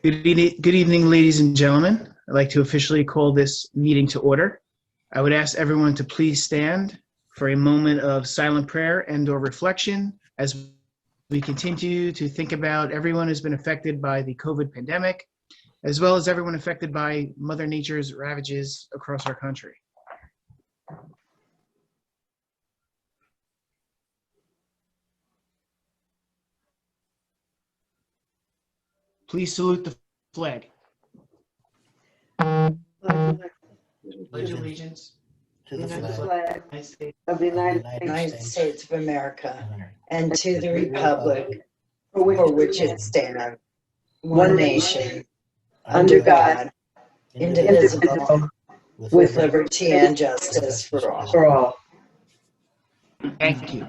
Good evening, ladies and gentlemen. I'd like to officially call this meeting to order. I would ask everyone to please stand for a moment of silent prayer and/or reflection as we continue to think about everyone who's been affected by the COVID pandemic, as well as everyone affected by Mother Nature's ravages across our country. Please salute the flag. Pledge allegiance to the flag of the United States of America and to the republic for which it stands, one nation, under God, indivisible, with liberty and justice for all. Thank you.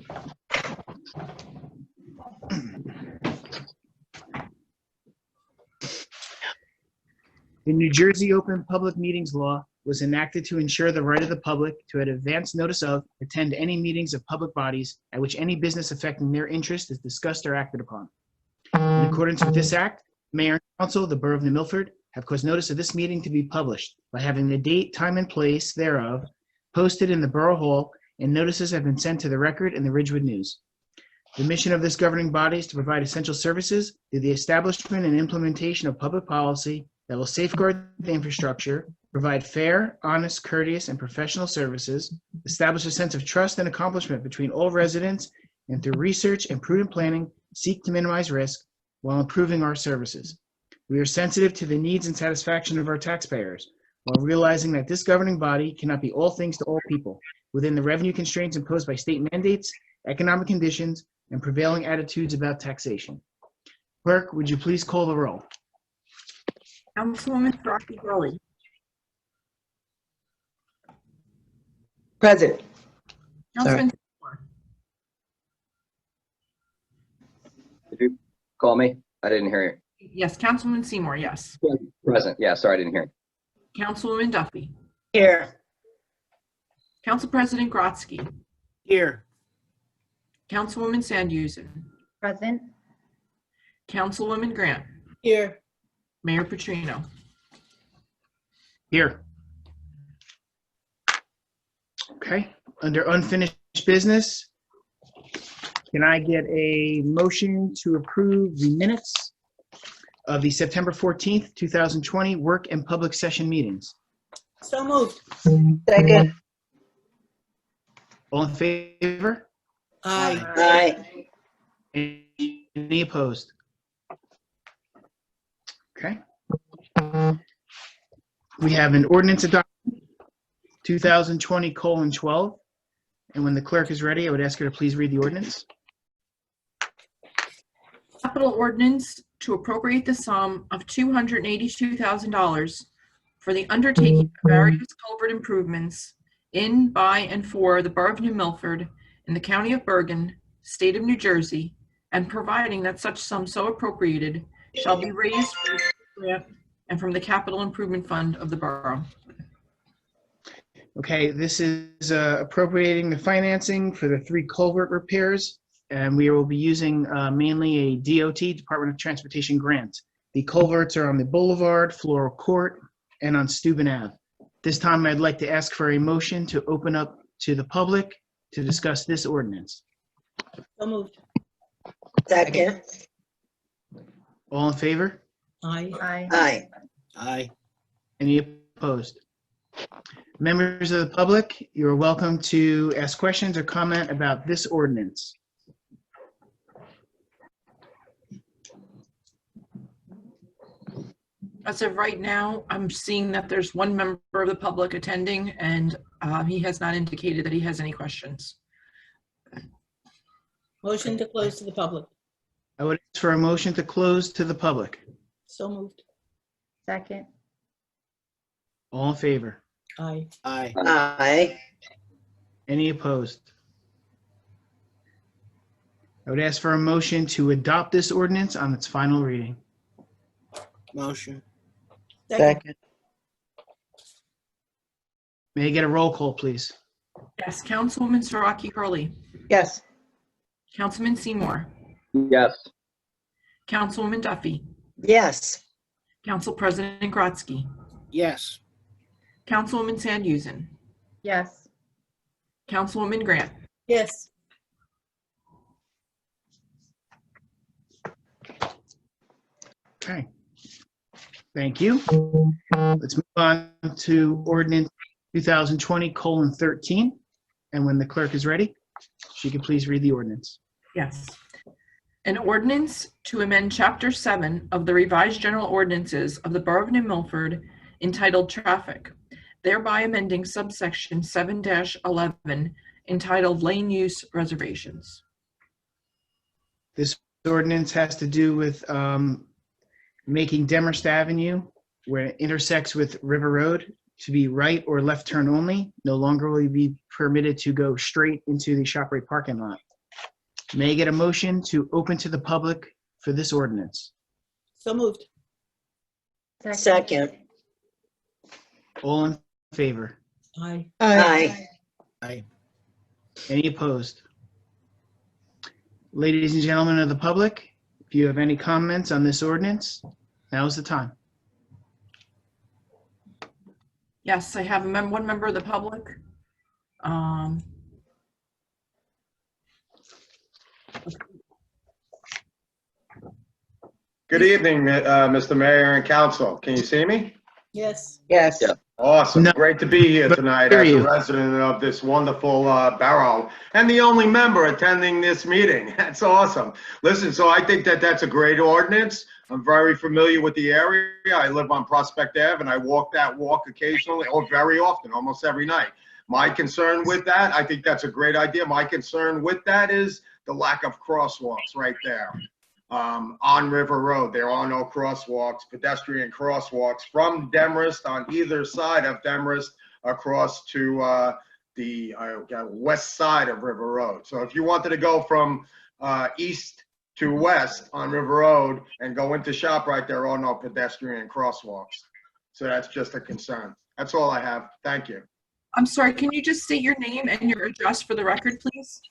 The New Jersey Open Public Meetings Law was enacted to ensure the right of the public to, at advance notice of, attend any meetings of public bodies at which any business affecting their interest is discussed or acted upon. In accordance with this act, Mayor and Council of the Borough of New Milford have caused notice of this meeting to be published by having the date, time, and place thereof posted in the Borough Hall, and notices have been sent to the Record and the Ridgewood News. The mission of this governing body is to provide essential services through the establishment and implementation of public policy that will safeguard the infrastructure, provide fair, honest, courteous, and professional services, establish a sense of trust and accomplishment between all residents, and through research and prudent planning, seek to minimize risk while improving our services. We are sensitive to the needs and satisfaction of our taxpayers, while realizing that this governing body cannot be all things to all people within the revenue constraints imposed by state mandates, economic conditions, and prevailing attitudes about taxation. Clerk, would you please call the roll? Councilwoman Duffie. Present. Councilman Seymour. Did you call me? I didn't hear you. Yes, Councilman Seymour, yes. Present. Yeah, sorry, I didn't hear you. Councilwoman Duffie. Here. Council President Grotsky. Here. Councilwoman Sandhusen. Present. Councilwoman Grant. Here. Mayor Petrino. Here. Okay, under unfinished business, can I get a motion to approve the minutes of the September 14th, 2020 work and public session meetings? So moved. Second. All in favor? Aye. Any opposed? Okay. We have an ordinance adopted 2020:12, and when the clerk is ready, I would ask her to please read the ordinance. Capital ordinance to appropriate the sum of $282,000 for the undertaking of various culvert improvements in, by, and for the Borough of New Milford in the County of Bergen, State of New Jersey, and providing that such sum so appropriated shall be raised from the grant and from the Capital Improvement Fund of the Borough. Okay, this is appropriating the financing for the 3 culvert repairs, and we will be using mainly a DOT, Department of Transportation grant. The culverts are on the Boulevard, Floral Court, and on Steuben Ave. This time, I'd like to ask for a motion to open up to the public to discuss this ordinance. So moved. Second. All in favor? Aye. Aye. Aye. Any opposed? Members of the public, you are welcome to ask questions or comment about this ordinance. As of right now, I'm seeing that there's one member of the public attending, and he has not indicated that he has any questions. Motion to close to the public. I would ask for a motion to close to the public. So moved. Second. All in favor? Aye. Aye. Aye. Any opposed? I would ask for a motion to adopt this ordinance on its final reading. Motion. Second. May I get a roll call, please? Yes, Councilwoman Hurley. Yes. Councilman Seymour. Yes. Councilwoman Duffie. Yes. Council President Grotzky, Yes. Councilwoman Sandhusen, Yes. Councilwoman Grant, Yes. Okay. Thank you. Let's move on to ordinance 2020:13. And when the clerk is ready, she can please read the ordinance. yes. An ordinance to amend Chapter 7 of the revised general ordinances of the Borough of New Milford entitled Traffic, thereby amending subsection 7-11 entitled Lane Use Reservations. This ordinance has to do with making Demiris Avenue, where it intersects with River Road, to be right or left turn only. No longer will you be permitted to go straight into the ShopRite parking lot. May I get a motion to open to the public for this ordinance? So moved. Second. All in favor? Aye. Aye. Aye. Any opposed? Ladies and gentlemen of the public, if you have any comments on this ordinance, now is the time. Yes, I have one member of the public. Good evening, Mr. Mayor and Council. Can you see me? Yes. Yes. Yeah. Awesome. No, Great to be here but tonight hear as a you. resident of this wonderful borough and the only member attending this meeting. That's awesome. Listen, so I think that that's a great ordinance. I'm very familiar with the area. I live on Prospect Ave and I walk that walk occasionally, or very often, almost every night. My concern with that, I think that's a great idea. My concern with that is the lack of crosswalks right there. On River Road, there are no crosswalks, pedestrian crosswalks from Demiris on either side of Demiris across to the west side of River Road. So if you wanted to go from east to west on River Road and go into ShopRite, there are no pedestrian crosswalks. So that's just a concern. That's all I have. Thank you. I'm sorry, can you just state your name and your address for the record, please?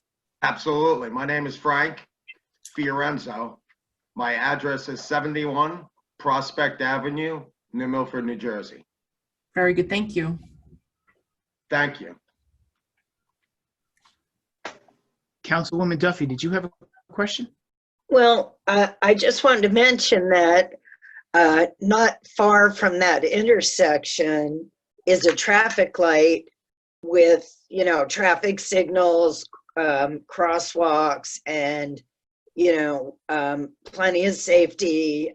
Absolutely. My name is Frank Fiorenzo. My address is 71 Prospect Avenue, New Milford, New Jersey. Very good, thank you. Thank you. Councilwoman Duffie, did you have a question? Well, I just wanted to mention that not far from that intersection is a traffic light with, traffic signals, crosswalks, and, plenty of safety,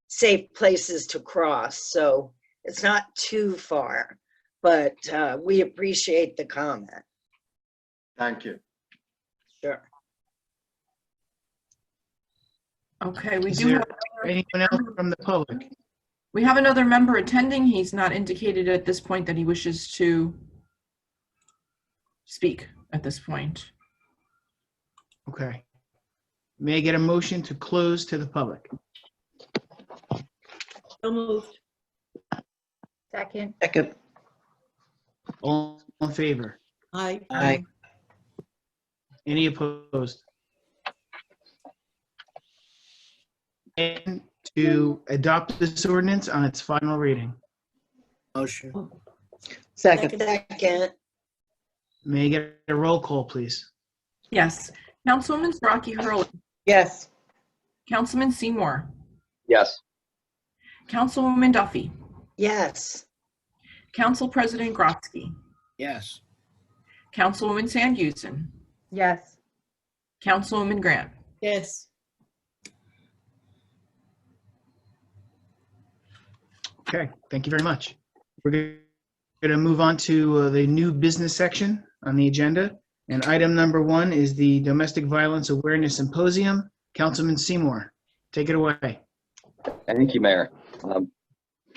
safe places to cross. So it's not too far, but we appreciate the comment. Thank you. Sure. Okay, we Is do there have, anyone else from the public? we have another member attending. He's not indicated at this point that he wishes to speak at this point. Okay. May I get a motion to close to the public? So moved. Second. Second. All in favor? Aye. Aye. Any opposed? And to adopt this ordinance on its final reading. Motion. Second. Second. May I get a roll call, please? Yes, Councilwoman Hurley, Yes. Councilman Seymour, Yes. Councilwoman Duffie, Yes. Council President Grotzky, Yes. Councilwoman Sandhusen, Yes. Councilwoman Grant. Yes. Okay, thank you very much. We're going to move on to the new business section on the agenda. And item number 1 is the Domestic Violence Awareness Symposium. Councilman Seymour, take it away. Thank you, Mayor.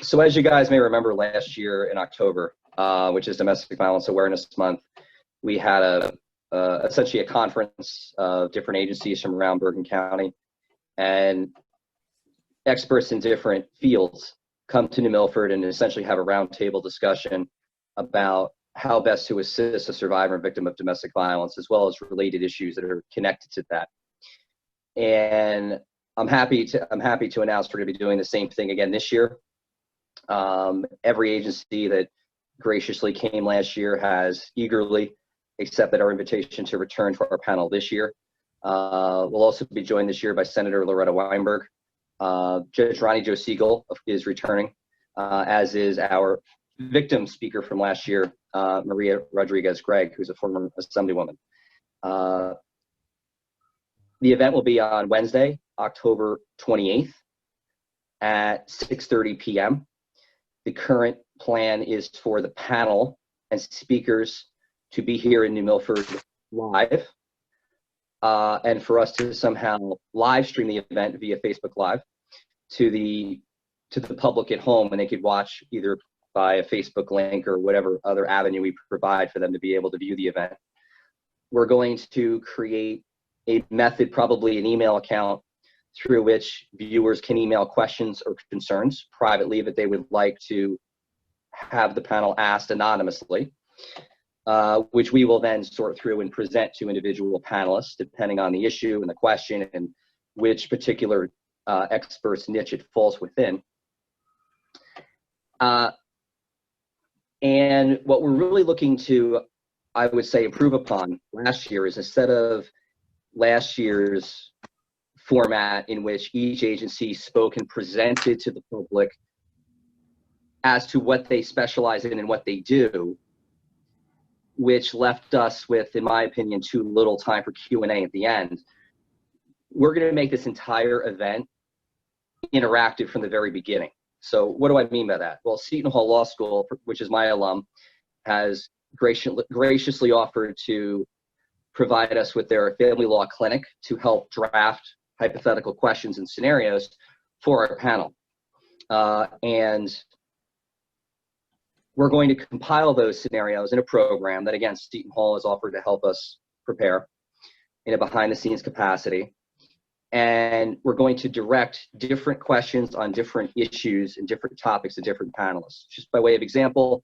So as you guys may remember, last year in October, which is Domestic Violence Awareness Month, we had essentially a conference of different agencies from around Bergen County, and experts in different fields come to New Milford and essentially have a roundtable discussion about how best to assist a survivor and victim of domestic violence, as well as related issues that are connected to that. And I'm happy to announce we're going to be doing the same thing again this year. Every agency that graciously came last year has eagerly accepted our invitation to return to our panel this year. We'll also be joined this year by Senator Loretta Weinberg. Judge Ronnie Joe Siegel is returning, as is our victim speaker from last year, Maria Rodriguez-Gregg, who's a former Assemblywoman. The event will be on Wednesday, October 28th at 6:30 p.m. The current plan is for the panel and speakers to be here in New Milford live, and for us to somehow live stream the event via Facebook Live to the public at home, and they could watch either by a Facebook link or whatever other avenue we provide for them to be able to view the event. We're going to create a method, probably an email account, through which viewers can email questions or concerns privately that they would like to have the panel asked anonymously, which we will then sort through and present to individual panelists, depending on the issue and the question and which particular expert's niche it falls within. And what we're really looking to, I would say, improve upon last year is, instead of last year's format in which each agency spoke and presented to the public as to what they specialize in and what they do, which left us with, in my opinion, too little time for Q&A at the end. We're going to make this entire event interactive from the very beginning. So what do I mean by that? Well, Seton Hall Law School, which is my alum, has graciously offered to provide us with their family law clinic to help draft hypothetical questions and scenarios for our panel. And we're going to compile those scenarios in a program that, again, Seton Hall has offered to help us prepare in a behind-the-scenes capacity. And we're going to direct different questions on different issues and different topics to different panelists. Just by way of example,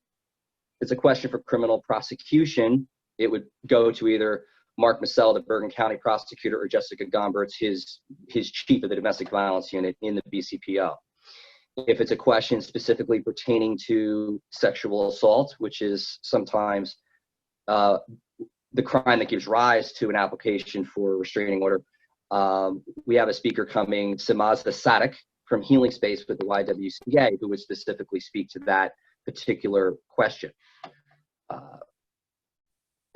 it's a question for criminal prosecution. It would go to either Mark Massell, the Bergen County prosecutor, or Jessica Gomberts, his chief of the domestic violence unit in the BCPO. If it's a question specifically pertaining to sexual assault, which is sometimes the crime that gives rise to an application for a restraining order, we have a speaker coming, Samazda Sadik from Healing Space with the YWCA, who would specifically speak to that particular question.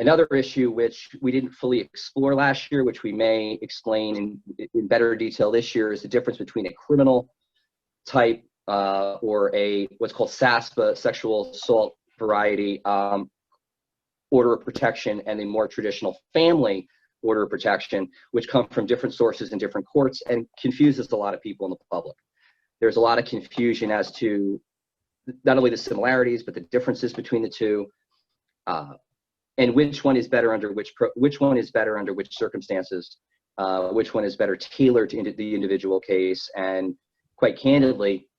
Another issue which we didn't fully explore last year, which we may explain in better detail this year, is the difference between a criminal type or a what's called SASPA, sexual assault variety order of protection, and a more traditional family order of protection, which come from different sources and different courts and confuses a lot of people in the public. There's a lot of confusion as to not only the similarities, but the differences between the two, and which one is better under which circumstances, which one is better tailored to the individual case, and quite candidly,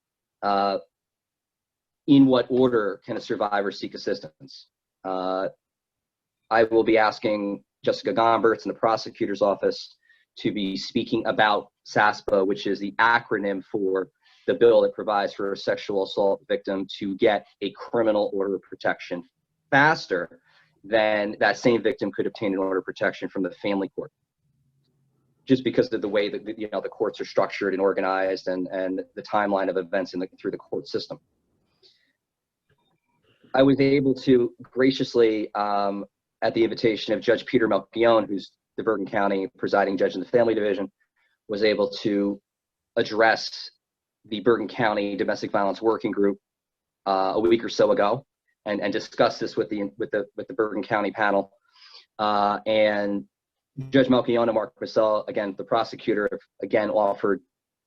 in what order can a survivor seek assistance? I will be asking Jessica Gomberts in the prosecutor's office to be speaking about SASPA, which is the acronym for the bill that provides for a sexual assault victim to get a criminal order of protection faster than that same victim could obtain an order of protection from the family court, just because of the way that the courts are structured and organized, and the timeline of events through the court system. I was able to graciously, at the invitation of Judge Peter Melchione, who's the Bergen County presiding judge in the Family Division, was able to address the Bergen County Domestic Violence Working Group a week or so ago, and discuss this with the Bergen County panel. And Judge Melchione and Mark Massell, again, the prosecutor, again offered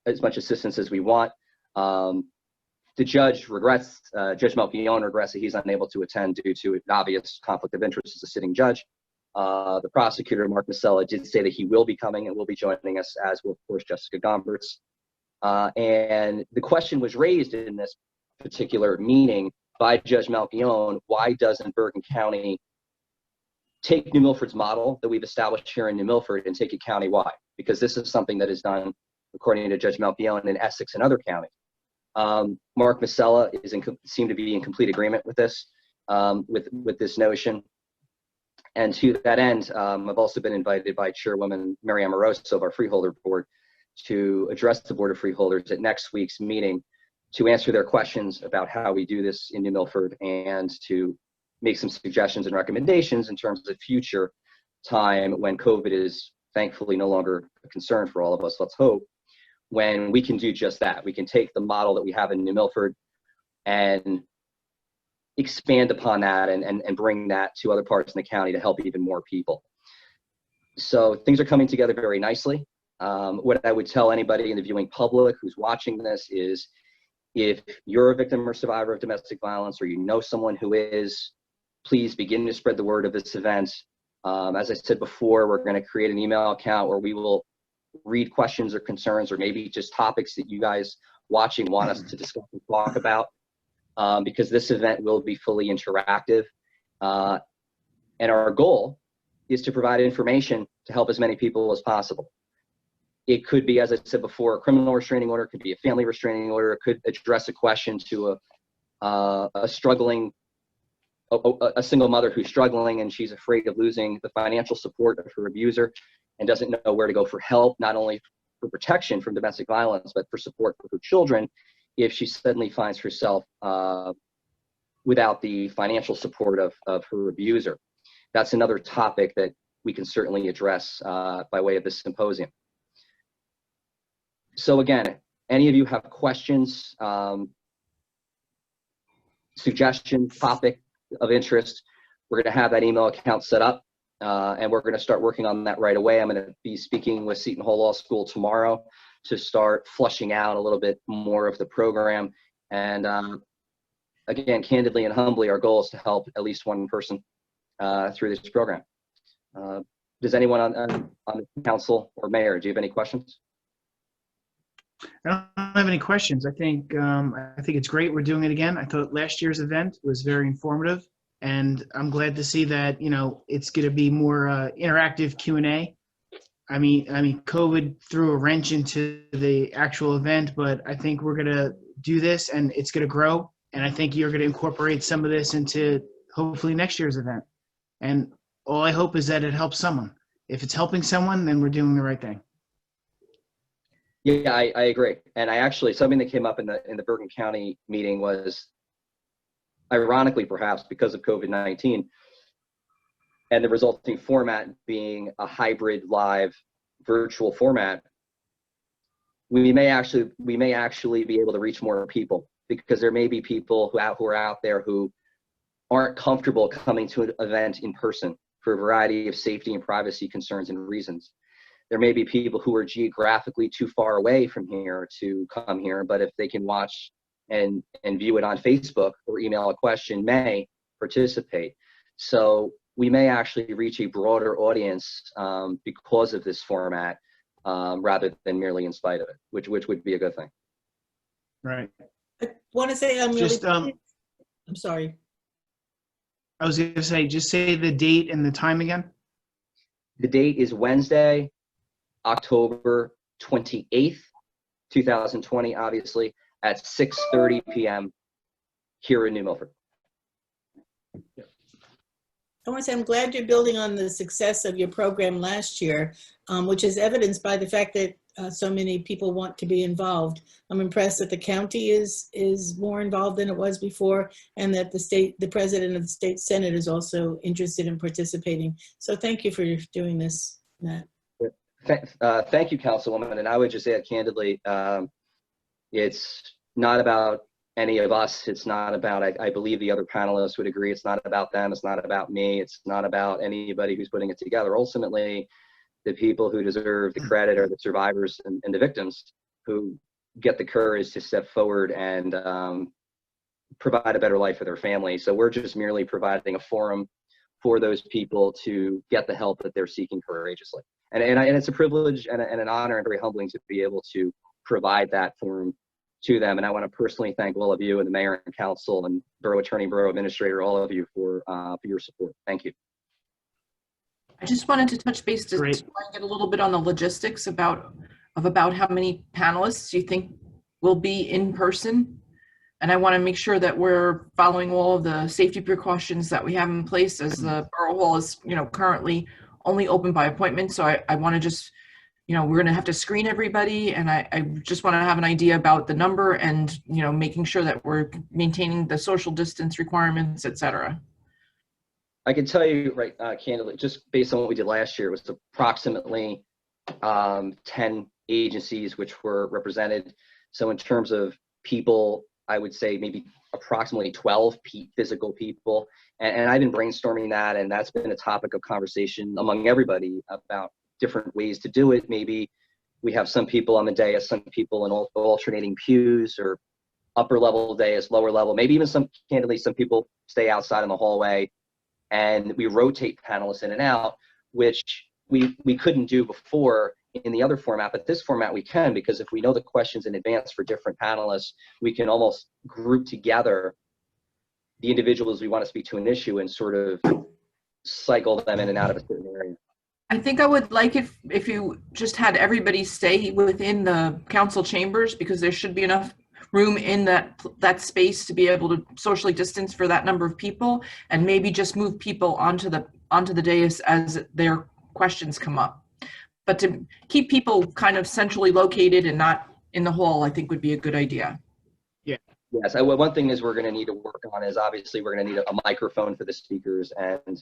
as much assistance as we want. The judge regrets, Judge Melchione regrets that he's unable to attend due to an obvious conflict of interest as a sitting judge. The prosecutor, Mark Massell, did say that he will be coming and will be joining us, as will, of course, Jessica Gomberts. And the question was raised in this particular meeting by Judge Melchione: why doesn't Bergen County take New Milford's model that we've established here in New Milford and take it countywide? Because this is something that is done according to Judge Malpione, in Essex and other counties. Mark Masella seemed to be in complete agreement with this, with this notion. And to that end, I've also been invited by Chairwoman Mary Amoroso of our Freeholder Board to address the Board of Freeholders at next week's meeting to answer their questions about how we do this in New Milford and to make some suggestions and recommendations in terms of future time when COVID is thankfully no longer a concern for all of us, let's hope, when we can do just that. We can take the model that we have in New Milford and expand upon that and bring that to other parts in the county to help even more people. So things are coming together very nicely. What I would tell anybody in the viewing public who's watching this is, if you're a victim or survivor of domestic violence, or you know someone who is, please begin to spread the word of this event. As I said before, we're going to create an email account where we will read questions or concerns, or maybe just topics that you guys watching want us to discuss and talk about, because this event will be fully interactive. And our goal is to provide information to help as many people as possible. It could be, as I said before, a criminal restraining order, it could be a family restraining order, it could address a question to a single mother who's struggling and she's afraid of losing the financial support of her abuser and doesn't know where to go for help, not only for protection from domestic violence, but for support for her children if she suddenly finds herself without the financial support of her abuser. That's another topic that we can certainly address by way of this symposium. So again, any of you have questions, suggestions, topic of interest, we're going to have that email account set up, and we're going to start working on that right away. I'm going to be speaking with Seton Hall Law School tomorrow to start flushing out a little bit more of the program. And again, candidly and humbly, our goal is to help at least one person through this program. Does anyone on the council or mayor, do you have any questions? I don't have any questions. I think it's great we're doing it again. I thought last year's event was very informative, and I'm glad to see that, you know, it's going to be more interactive Q&A. I mean, COVID threw a wrench into the actual event, but I think we're going to do this and it's going to grow. And I think you're going to incorporate some of this into hopefully next year's event. And all I hope is that it helps someone. If it's helping someone, then we're doing the right thing. Yeah, I agree. And I actually, something that came up in the Bergen County meeting was, ironically perhaps because of COVID-19 and the resulting format being a hybrid live virtual format, we may actually be able to reach more people, because there may be people who are out there who aren't comfortable coming to an event in person for a variety of safety and privacy concerns and reasons. There may be people who are geographically too far away from here to come here, but if they can watch and view it on Facebook or email a question, may participate. So we may actually reach a broader audience because of this format, rather than merely in spite of it, which would be a good thing. Right. I want to say I'm Just, I'm sorry. I was going to say, just say the date and the time again. The date is Wednesday, October 28th, 2020, obviously, at 6:30 p.m. here in New Milford. I want to say I'm glad you're building on the success of your program last year, which is evidenced by the fact that so many people want to be involved. I'm impressed that the county is more involved than it was before, and that the president of the state senate is also interested in participating. So thank you for doing this, Matt. Thank you, Councilwoman. And I would just add candidly, it's not about any of us. It's not about, I believe the other panelists would agree, it's not about them. It's not about me. It's not about anybody who's putting it together. Ultimately, the people who deserve the credit are the survivors and the victims who get the courage to step forward and provide a better life for their family. So we're just merely providing a forum for those people to get the help that they're seeking courageously. And it's a privilege and an honor and very humbling to be able to provide that forum to them. And I want to personally thank all of you and the mayor and council and borough attorney, borough administrator, all of you for your support. Thank you. I just wanted to touch base to try Great. and get a little bit on the logistics about of about how many panelists you think will be in person. And I want to make sure that we're following all of the safety precautions that we have in place, as the Borough Hall is, currently only open by appointment. So I want to just, we're going to have to screen everybody, and I just want to have an idea about the number and, making sure that we're maintaining the social distance requirements, et cetera. I can tell you right candidly, just based on what we did last year, it was approximately 10 agencies which were represented. So in terms of people, I would say maybe approximately 12 physical people. And I've been brainstorming that, and that's been a topic of conversation among everybody about different ways to do it. Maybe we have some people on the dais, some people in alternating pews, or upper level dais, lower level. Maybe even some people stay outside in the hallway, and we rotate panelists in and out, which we couldn't do before in the other format, but this format we can, because if we know the questions in advance for different panelists, we can almost group together the individuals we want to speak to an issue and sort of cycle them in and out of a certain area. I think I would like it if you just had everybody stay within the council chambers, because there should be enough room in that space to be able to socially distance for that number of people, and maybe just move people onto the dais as their questions come up. But to keep people kind of centrally located and not in the hall, I think would be a good idea. Yes, one thing is we're going to need to work on is obviously we're going to need a microphone for the speakers, and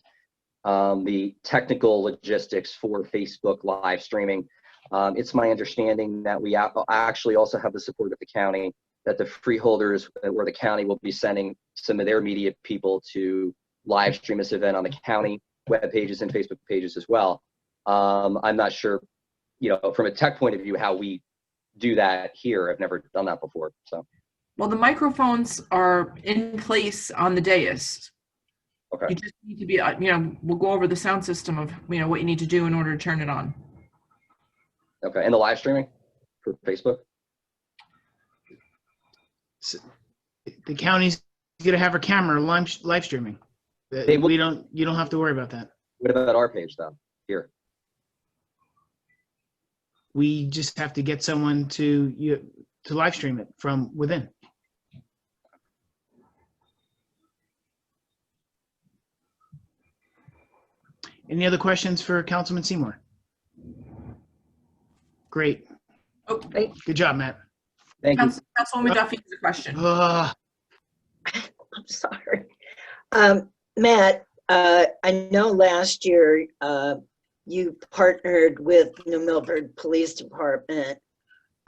the technical logistics for Facebook live streaming. It's my understanding that we actually also have the support of the county, that the freeholders or the county will be sending some of their media people to live stream this event on the county web pages and Facebook pages as well. I'm not sure, from a tech point of view, how we do that here. I've never done that before. So, well, the microphones are in place on the dais. Okay. You just need to be, we'll go over the sound system of, what you need to do in order to turn it on. Okay. And the live streaming for Facebook? So the county's going to have a camera live streaming. Hey, You don't have to worry about that. What about our page though? Here. We just have to get someone to live stream it from within. Any other questions for Councilman Seymour? Great. Oh, Good job, Matt. Thank you. Councilwoman Duffie has a question. I'm sorry. Matt, I know last year you partnered with New Milford Police Department.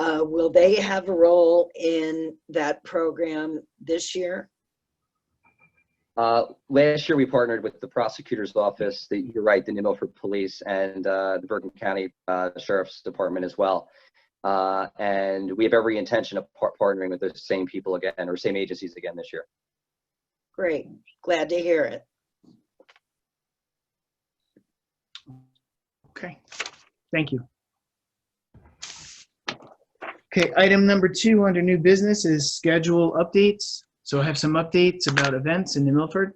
Will they have a role in that program this year? Last year we partnered with the prosecutor's office, you're right, the New Milford Police, and the Bergen County Sheriff's Department as well. And we have every intention of partnering with the same people again, or same agencies again this year. Great, glad to hear it. Okay, thank you. Okay, item number 2 under new business is schedule updates. So I have some updates about events in New Milford.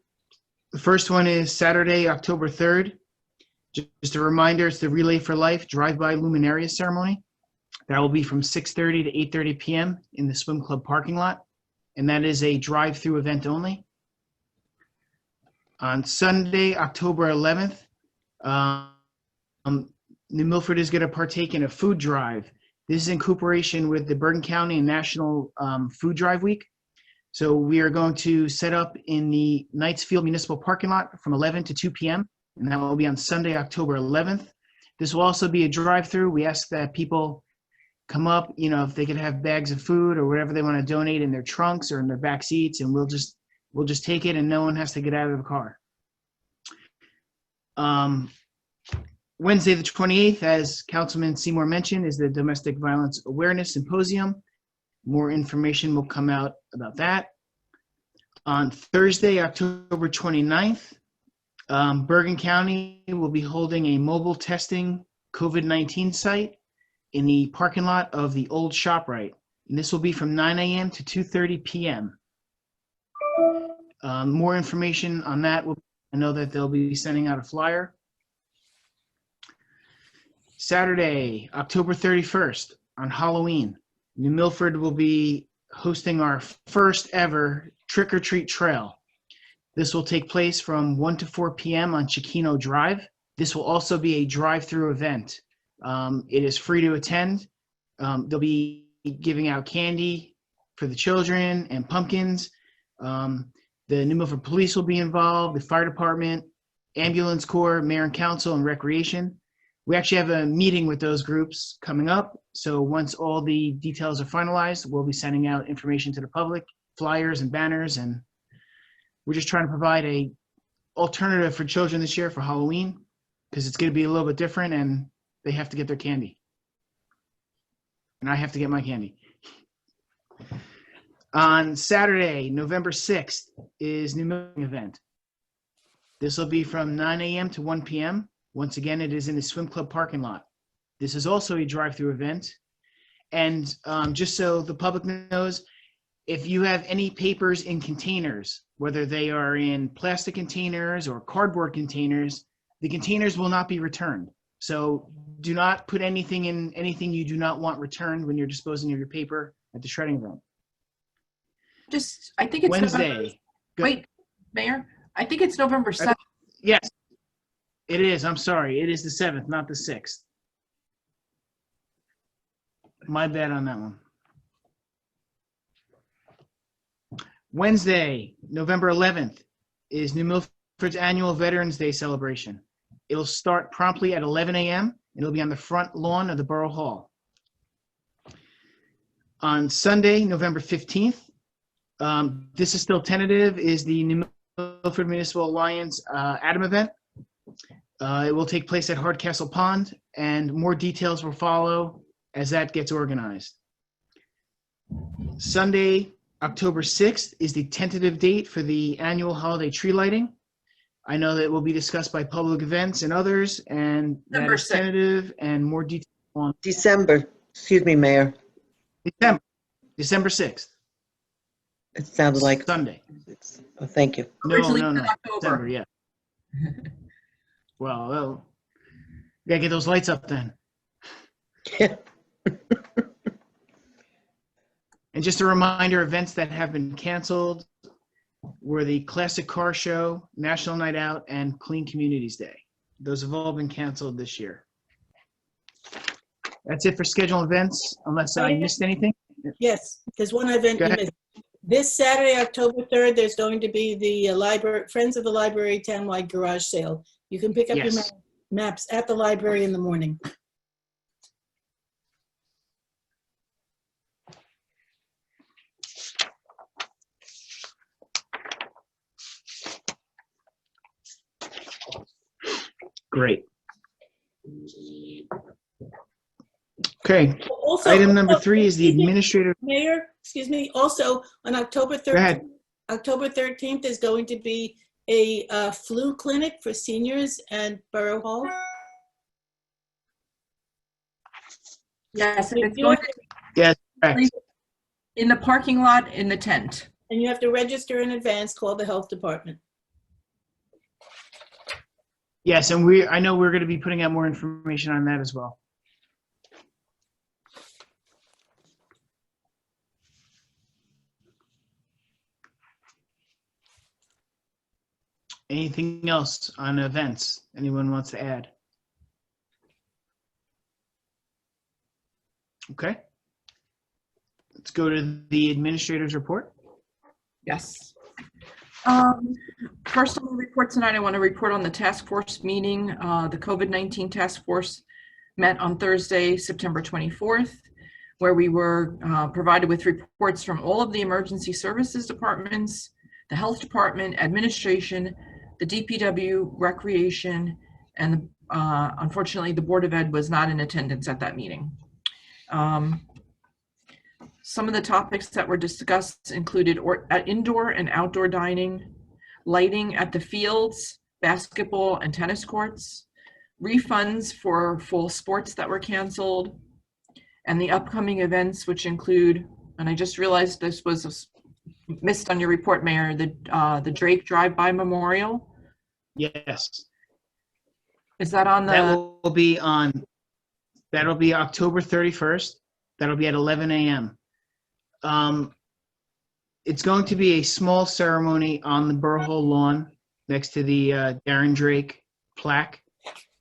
The first one is Saturday, October 3rd. Just a reminder, it's the Relay for Life Drive-By Luminaria Ceremony. That will be from 6:30 to 8:30 p.m. in the Swim Club parking lot. And that is a drive-through event only. On Sunday, October 11th, New Milford is going to partake in a food drive. This is in cooperation with the Bergen County and National Food Drive Week. So we are going to set up in the Knightsfield Municipal Parking Lot from 11 to 2 p.m. And that will be on Sunday, October 11th. This will also be a drive-through. We ask that people come up, if they could have bags of food or whatever they want to donate in their trunks or in their back seats, and we'll just take it and no one has to get out of the car. Wednesday the 28th, as Councilman Seymour mentioned, is the Domestic Violence Awareness Symposium. More information will come out about that. On Thursday, October 29th, Bergen County will be holding a mobile testing COVID-19 site in the parking lot of the old ShopRite. And this will be from 9 a.m. to 2:30 p.m. More information on that, I know that they'll be sending out a flyer. Saturday, October 31st, on Halloween, New Milford will be hosting our first ever Trick or Treat Trail. This will take place from 1 to 4 p.m. on Chiquino Drive. This will also be a drive-through event. It is free to attend. They'll be giving out candy for the children and pumpkins. The New Milford Police will be involved, the fire department, ambulance corps, mayor and council, and recreation. We actually have a meeting with those groups coming up. So once all the details are finalized, we'll be sending out information to the public, flyers and banners, and we're just trying to provide a alternative for children this year for Halloween, because it's going to be a little bit different and they have to get their candy. And I have to get my candy. On Saturday, November 6th is New Milford event. This will be from 9 a.m. to 1 p.m. Once again, it is in the swim club parking lot. This is also a drive-through event. And just so the public knows, if you have any papers in containers, whether they are in plastic containers or cardboard containers, the containers will not be returned. So do not put anything in anything you do not want returned when you're disposing of your paper at the shredding event. I think it's Wednesday. Wait, Mayor, I think it's November 7th. Yes, it is. I'm sorry. It is the 7th, not the 6th. My bad on that one. Wednesday, November 11th, is New Milford's annual Veterans Day celebration. It'll start promptly at 11 a.m. and it'll be on the front lawn of the Borough Hall. On Sunday, November 15th, this is still tentative, is the New Milford Municipal Alliance Atom event. It will take place at Hardcastle Pond, and more details will follow as that gets organized. Sunday, October 6th is the tentative date for the annual holiday tree lighting. I know that it will be discussed by public events and others, and that is tentative, and more details on December, excuse me, Mayor. December 6th. It sounded like Sunday. Oh, thank you. No, Originally no, no. in October. December, yeah. Well, we gotta get those lights up then. And just a reminder, events that have been canceled were the Classic Car Show, National Night Out, and Clean Communities Day. Those have all been canceled this year. That's it for scheduled events, unless I missed anything. Yes, there's one event Go you ahead. missed. This Saturday, October 3rd, there's going to be the library, Friends of the Library Townwide Garage Sale. You can pick up your Yes. maps at the library in the morning. Great. Okay, Also, item number 3 is the administrative. Mayor, excuse me, also on October Go ahead. 13th, October 13th is going to be a flu clinic for seniors at Borough Hall. Yes, and You it's do going have to to- Yes, correct. be in the parking lot in the tent. And you have to register in advance, call the health department. Yes, and I know we're going to be putting out more information on that as well. Anything else on events anyone wants to add? Okay. Let's go to the administrator's report. Yes. First on the report tonight, I want to report on the task force meeting. The COVID-19 task force met on Thursday, September 24th, where we were provided with reports from all of the emergency services departments, the health department, administration, the DPW, recreation, and unfortunately, the Board of Ed was not in attendance at that meeting. Some of the topics that were discussed included indoor and outdoor dining, lighting at the fields, basketball and tennis courts, refunds for fall sports that were canceled, and the upcoming events, which include, and I just realized this was missed on your report, Mayor, the Drake Drive-By Memorial. Yes, Is that on the? that will be on That'll be October 31st. That'll be at 11 a.m. It's going to be a small ceremony on the Borough Hall lawn next to the Darren Drake plaque.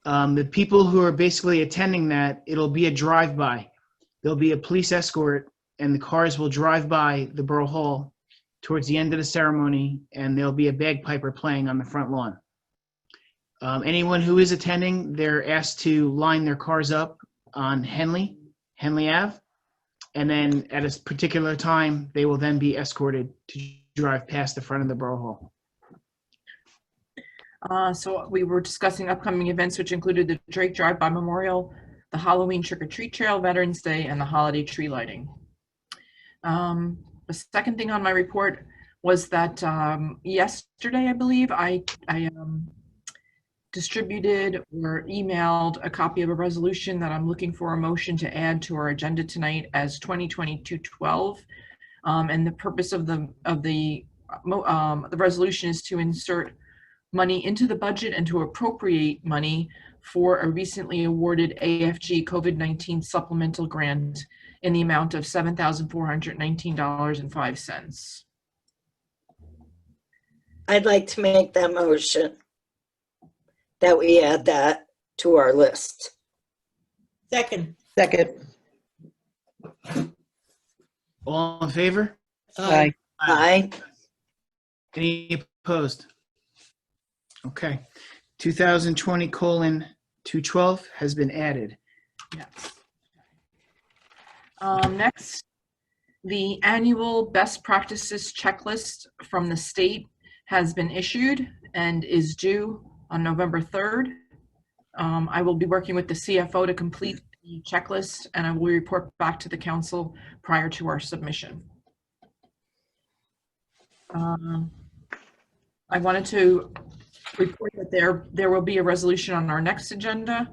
The people who are basically attending that, it'll be a drive-by. There'll be a police escort, and the cars will drive by the Borough Hall towards the end of the ceremony, and there'll be a bagpiper playing on the front lawn. Anyone who is attending, they're asked to line their cars up on Henley Ave, and then at a particular time, they will then be escorted to drive past the front of the Borough Hall. So we were discussing upcoming events, which included the Drake Drive-By Memorial, the Halloween Trick-or-Treat Trail, Veterans Day, and the holiday tree lighting. The second thing on my report was that yesterday, I believe, I distributed or emailed a copy of a resolution that I'm looking for a motion to add to our agenda tonight as 2022-12. And the purpose of the resolution is to insert money into the budget and to appropriate money for a recently awarded AFG COVID-19 supplemental grant in the amount of $7,419.05. I'd like to make that motion that we add that to our list. Second. All in favor? Aye. Aye. Any opposed? Okay. 2020:212 has been added. Yes. Next, the annual best practices checklist from the state has been issued and is due on November 3rd. I will be working with the CFO to complete the checklist, and I will report back to the council prior to our submission. I wanted to report that there will be a resolution on our next agenda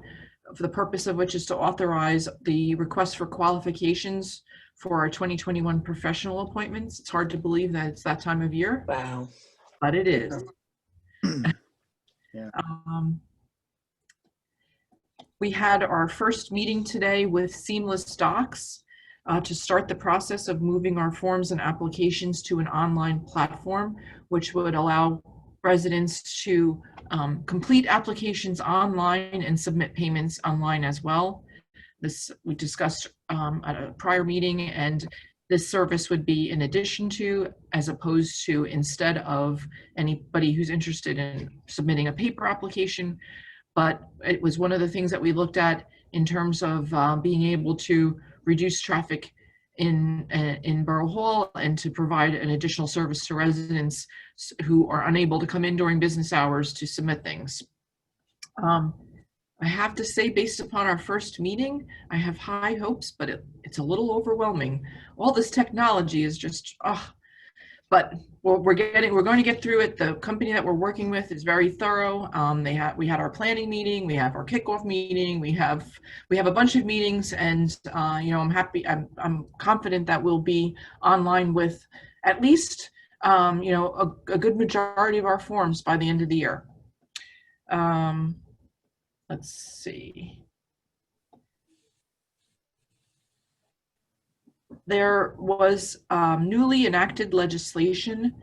for the purpose of which is to authorize the request for qualifications for our 2021 professional appointments. It's hard to believe that it's that time of year, Wow. but it is. Yeah. We had our first meeting today with Seamless Docs to start the process of moving our forms and applications to an online platform, which would allow residents to complete applications online and submit payments online as well. This we discussed at a prior meeting, and this service would be in addition to, as opposed to instead of anybody who's interested in submitting a paper application. But it was one of the things that we looked at in terms of being able to reduce traffic in Borough Hall and to provide an additional service to residents who are unable to come in during business hours to submit things. I have to say, based upon our first meeting, I have high hopes, but it's a little overwhelming. All this technology is just, but we're going to get through it. The company that we're working with is very thorough. We had our planning meeting, we have our kickoff meeting, we have a bunch of meetings, and I'm happy. I'm confident that we'll be online with at least a good majority of our forms by the end of the year. Let's see. There was newly enacted legislation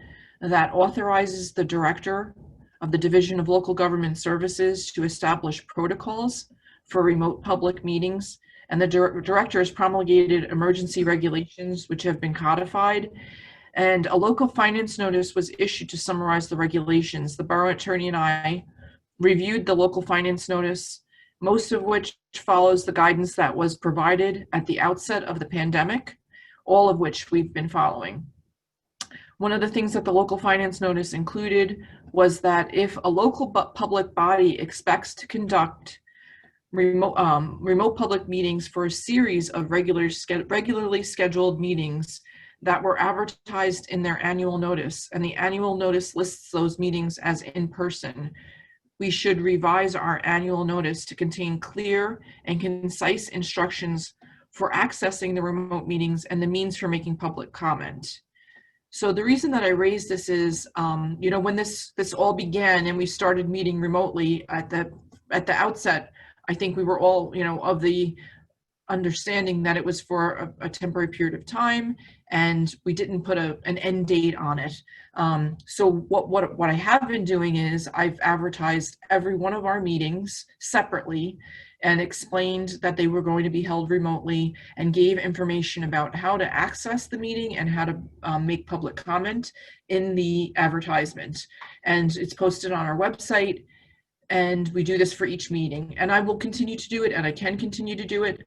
that authorizes the director of the Division of Local Government Services to establish protocols for remote public meetings. And the director has promulgated emergency regulations which have been codified. And a local finance notice was issued to summarize the regulations. The borough attorney and I reviewed the local finance notice, most of which follows the guidance that was provided at the outset of the pandemic, all of which we've been following. One of the things that the local finance notice included was that if a local public body expects to conduct remote public meetings for a series of regularly scheduled meetings that were advertised in their annual notice, and the annual notice lists those meetings as in person, we should revise our annual notice to contain clear and concise instructions for accessing the remote meetings and the means for making public comment. So the reason that I raised this is, when this all began and we started meeting remotely at the outset, I think we were all, of the understanding that it was for a temporary period of time, and we didn't put an end date on it. So what I have been doing is I've advertised every one of our meetings separately and explained that they were going to be held remotely, and gave information about how to access the meeting and how to make public comment in the advertisement. And it's posted on our website, and we do this for each meeting. And I will continue to do it, and I can continue to do it.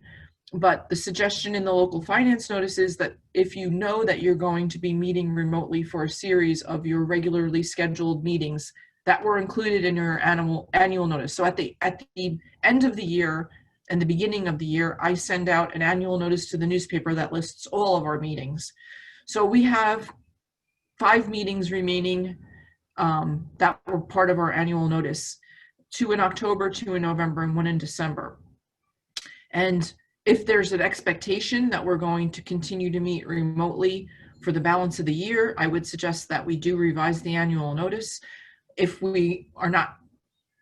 But the suggestion in the local finance notice is that if you know that you're going to be meeting remotely for a series of your regularly scheduled meetings, that were included in your annual notice. So at the end of the year and the beginning of the year, I send out an annual notice to the newspaper that lists all of our meetings. So we have 5 meetings remaining that were part of our annual notice, 2 in October, 2 in November, and 1 in December. And if there's an expectation that we're going to continue to meet remotely for the balance of the year, I would suggest that we do revise the annual notice. If we are not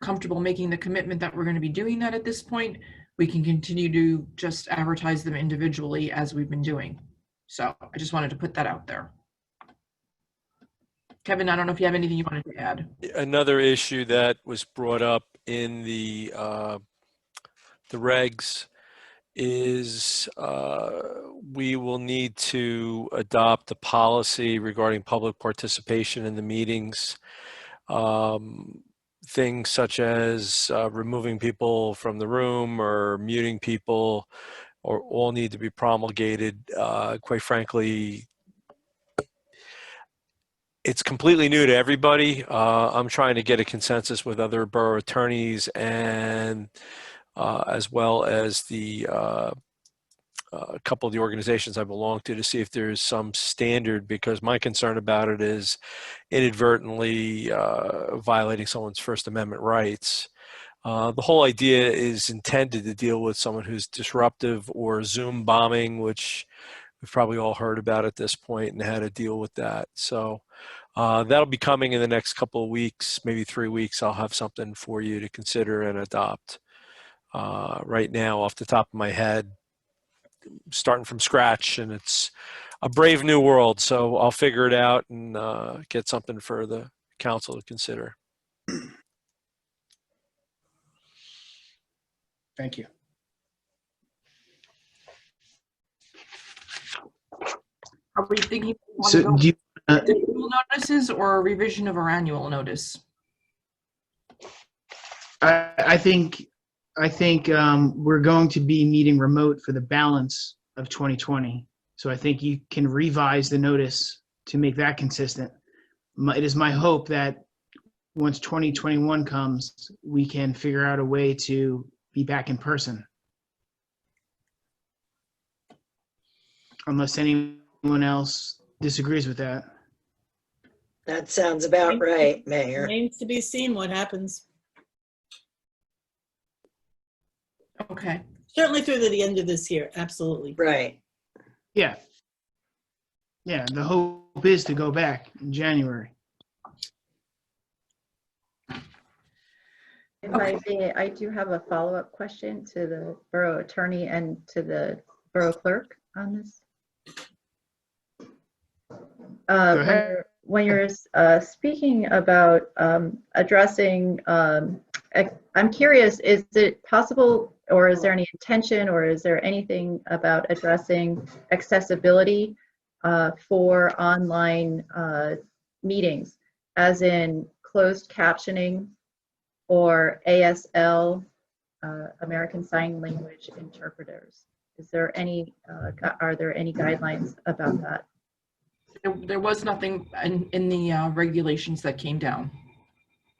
comfortable making the commitment that we're going to be doing that at this point, we can continue to just advertise them individually as we've been doing. So I just wanted to put that out there. Kevin, I don't know if you have anything you wanted to add. Another issue that was brought up in the regs is we will need to adopt a policy regarding public participation in the meetings. Things such as removing people from the room or muting people, or all need to be promulgated. Quite frankly, it's completely new to everybody. I'm trying to get a consensus with other borough attorneys and as well as the a couple of the organizations I belong to see if there's some standard, because my concern about it is inadvertently violating someone's First Amendment rights. The whole idea is intended to deal with someone who's disruptive or Zoom bombing, which we've probably all heard about at this point and how to deal with that. So that'll be coming in the next couple of weeks, maybe 3 weeks. I'll have something for you to consider and adopt. Right now, off the top of my head, starting from scratch, and it's a brave new world. So I'll figure it out and get something for the council to consider. Thank you. Are we thinking we want to So go do you, individual notices or a revision of our annual notice? I think we're going to be meeting remote for the balance of 2020. So I think you can revise the notice to make that consistent. It is my hope that once 2021 comes, we can figure out a way to be back in person. Unless anyone else disagrees with that. That sounds about right, Mayor. Remains to be seen what happens. Okay. Certainly through to the end of this year, absolutely. Right. Yeah. Yeah, the hope is to go back in January. If I may, I do have a follow-up question to the borough attorney and to the borough clerk on this. ahead. When you're speaking about addressing, I'm curious, is it possible, or is there any intention, or is there anything about addressing accessibility for online meetings, as in closed captioning or ASL, American Sign Language interpreters? Is there any, are there any guidelines about that? There was nothing in the regulations that came down.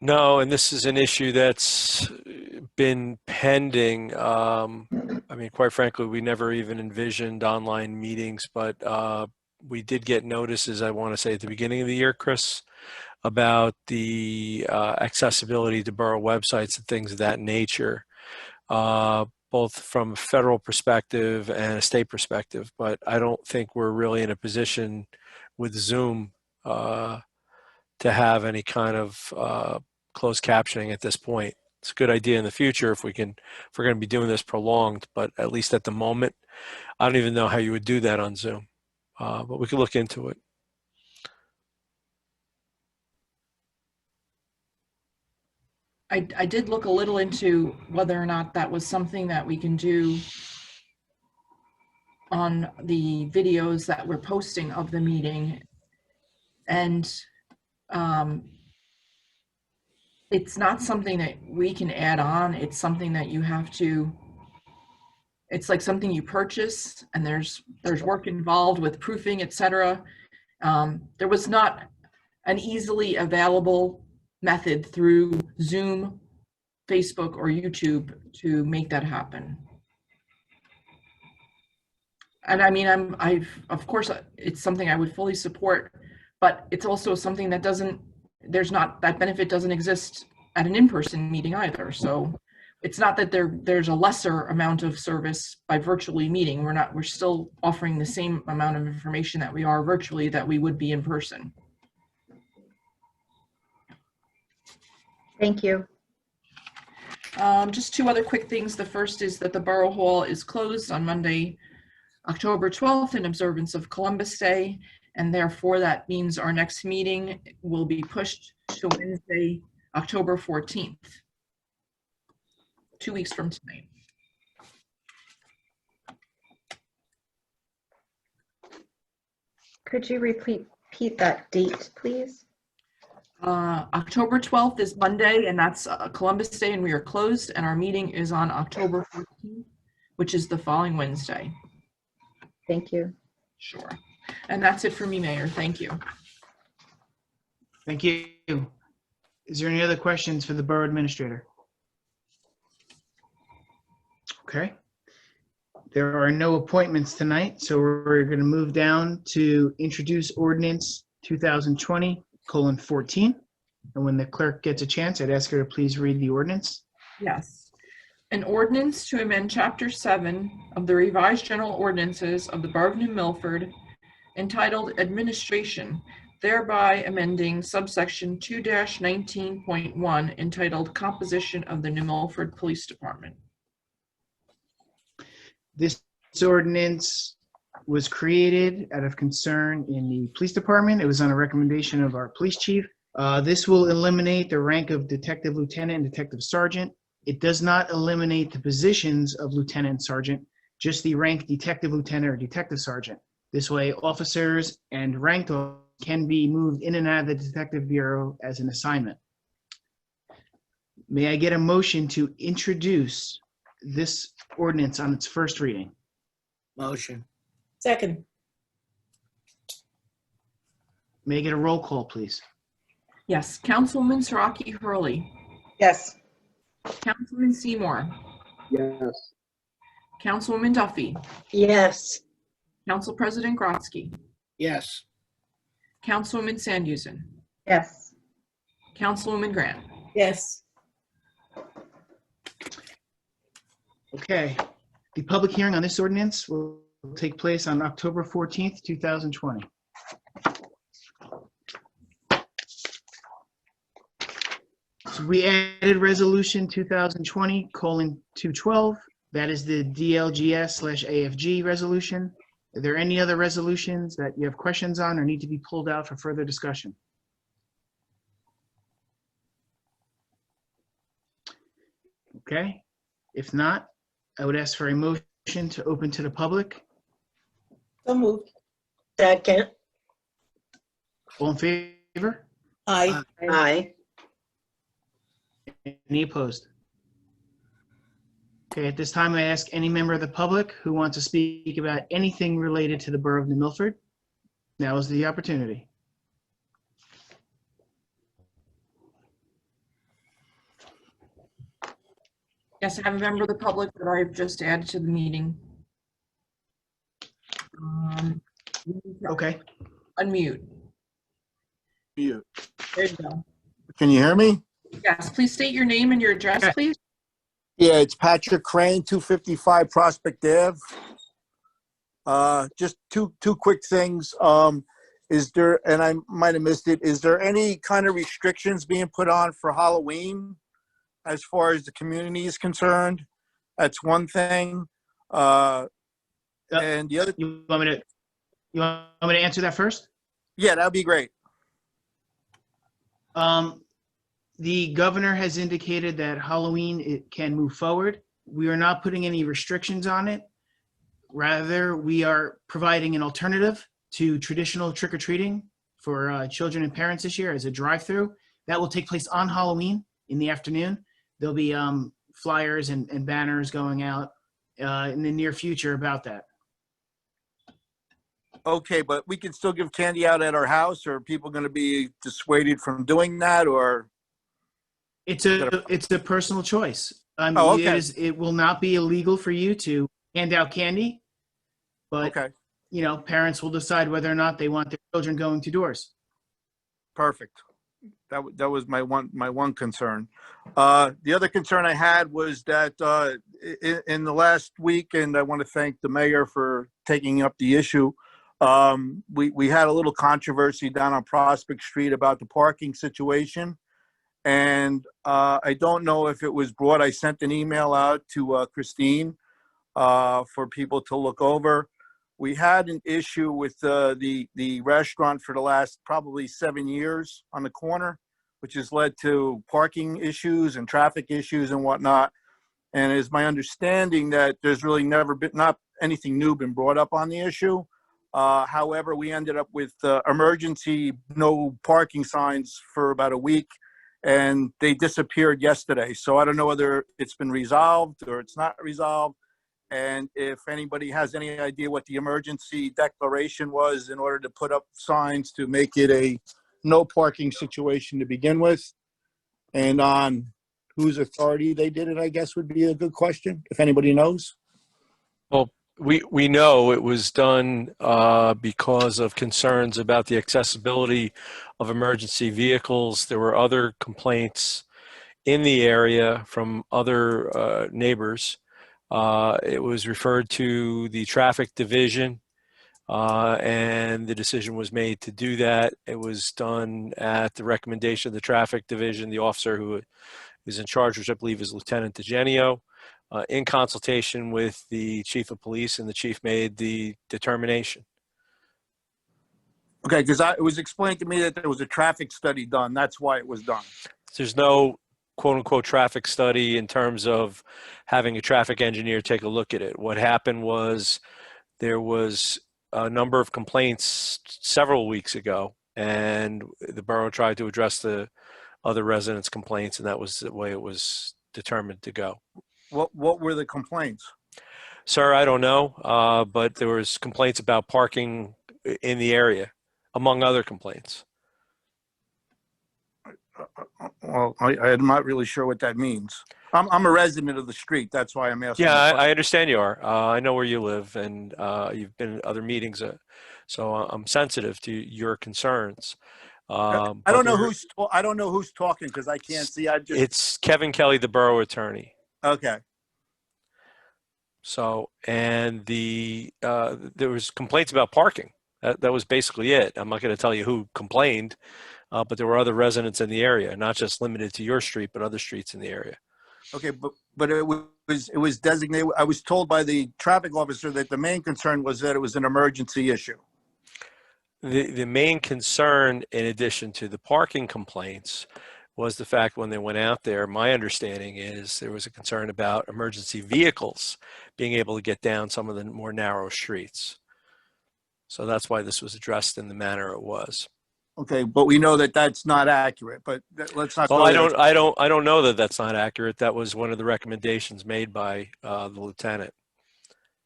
No, and this is an issue that's been pending. I mean, quite frankly, we never even envisioned online meetings, but we did get notices, I want to say at the beginning of the year, Chris, about the accessibility to borough websites and things of that nature, both from a federal perspective and a state perspective. But I don't think we're really in a position with Zoom to have any kind of closed captioning at this point. it's a good idea in the future if we're going to be doing this prolonged, but at least at the moment, I don't even know how you would do that on Zoom, but we could look into it. I did look a little into whether or not that was something that we can do on the videos that we're posting of the meeting. And it's not something that we can add on. It's something that you have to, it's like something you purchase, and there's work involved with proofing, etc. There was not an easily available method through Zoom, Facebook, or YouTube to make that happen. And I mean, of course, it's something I would fully support, but it's also something that that benefit doesn't exist at an in-person meeting either. So it's not that there's a lesser amount of service by virtually meeting. We're still offering the same amount of information that we are virtually that we would be in person. Thank you. Just two other quick things. The first is that the Borough Hall is closed on Monday, October 12th in observance of Columbus Day, and therefore that means our next meeting will be pushed to Wednesday, October 14th, 2 weeks from tonight. Could you repeat that date, please? October 12th is Monday, and that's Columbus Day, and we are closed, and our meeting is on October 14th, which is the following Wednesday. Thank you. Sure. And that's it for me, Mayor. Thank you. Thank you. Is there any other questions for the Borough Administrator? Okay. There are no appointments tonight, so we're going to move down to introduce ordinance 2020:14. And when the clerk gets a chance, I'd ask her to please read the ordinance. Yes. An ordinance to amend Chapter 7 of the Revised General Ordinances of the Borough of New Milford entitled Administration, thereby amending subsection 2-19.1 entitled Composition of the New Milford Police Department. This ordinance was created out of concern in the police department. It was on a recommendation of our police chief. This will eliminate the rank of detective lieutenant and detective sergeant. It does not eliminate the positions of lieutenant and sergeant, just the rank detective lieutenant or detective sergeant. This way, officers and ranked officers can be moved in and out of the detective bureau as an assignment. May I get a motion to introduce this ordinance on its first reading? Motion. Second. May I get a roll call, please? Yes. Councilwoman Siraki Hurley. Yes. Councilman Seymour. Yes. Councilwoman Duffie. Yes. Council President Grotsky. Yes. Councilwoman Sandhusen. Yes. Councilwoman Grant. Yes. Okay. The public hearing on this ordinance will take place on October 14th, 2020. So we added resolution 2020:212. That is the DLGS/AFG resolution. Are there any other resolutions that you have questions on or need to be pulled out for further discussion? Okay. If not, I would ask for a motion to open to the public. So moved. Second. All in favor? Aye. Aye. Any opposed? Okay, at this time, I ask any member of the public who wants to speak about anything related to the Borough of New Milford. Now is the opportunity. Yes, I have a member of the public that I've just added to the meeting. Okay. Unmute. Mute. There you go. Can you hear me? Yes, please state your name and your address, please. Yeah, it's Patrick Crane, 255 Prospect Ave. Just two quick things. Is there, and I might have missed it, is there any kind of restrictions being put on for Halloween? as far as the community is concerned. That's one thing. And the other, You want me to answer that first? yeah, that'd be great. The governor has indicated that Halloween it can move forward. We are not putting any restrictions on it. Rather, we are providing an alternative to traditional trick-or-treating for children and parents this year as a drive-through. That will take place on Halloween in the afternoon. There'll be flyers and banners going out in the near future about that. Okay, but we can still give candy out at our house, or are people going to be dissuaded from doing that, or? It's a personal choice. Oh, okay. It will not be illegal for you to hand out candy, but Okay, parents will decide whether or not they want their children going to doors. perfect. That was my one concern. The other concern I had was that in the last week, and I want to thank the mayor for taking up the issue. We had a little controversy down on Prospect Street about the parking situation. And I don't know if it was brought. I sent an email out to Christine for people to look over. We had an issue with the restaurant for the last probably 7 years on the corner, which has led to parking issues and traffic issues and whatnot. And it's my understanding that there's really never been, not anything new been brought up on the issue. However, we ended up with emergency no parking signs for about a week, and they disappeared yesterday. So I don't know whether it's been resolved or it's not resolved. And if anybody has any idea what the emergency declaration was in order to put up signs to make it a no parking situation to begin with, and on whose authority they did it, I guess would be a good question, if anybody knows. Well, we know it was done because of concerns about the accessibility of emergency vehicles. There were other complaints in the area from other neighbors. It was referred to the traffic division, and the decision was made to do that. It was done at the recommendation of the traffic division, the officer who is in charge, which I believe is Lieutenant DeGenio, in consultation with the chief of police, and the chief made the determination. Okay, because it was explained to me that there was a traffic study done. That's why it was done. There's no quote unquote traffic study in terms of having a traffic engineer take a look at it. What happened was there was a number of complaints several weeks ago, and the borough tried to address the other residents' complaints, and that was the way it was determined to go. What were the complaints? Sir, I don't know, but there was complaints about parking in the area, among other complaints. Well, I'm not really sure what that means. I'm a resident of the street. That's why I'm asking. Yeah, I understand you are. I know where you live, and you've been at other meetings, so I'm sensitive to your concerns. I don't know who's talking because I can't see. It's Kevin Kelly, the borough attorney. Okay. So, and there was complaints about parking. That was basically it. I'm not going to tell you who complained, but there were other residents in the area, not just limited to your street, but other streets in the area. Okay, but it was designated. I was told by the traffic officer that the main concern was that it was an emergency issue. The main concern, in addition to the parking complaints, was the fact when they went out there, my understanding is there was a concern about emergency vehicles being able to get down some of the more narrow streets. So that's why this was addressed in the manner it was. Okay, but we know that that's not accurate, but let's not. Well, I don't know that that's not accurate. That was one of the recommendations made by the lieutenant.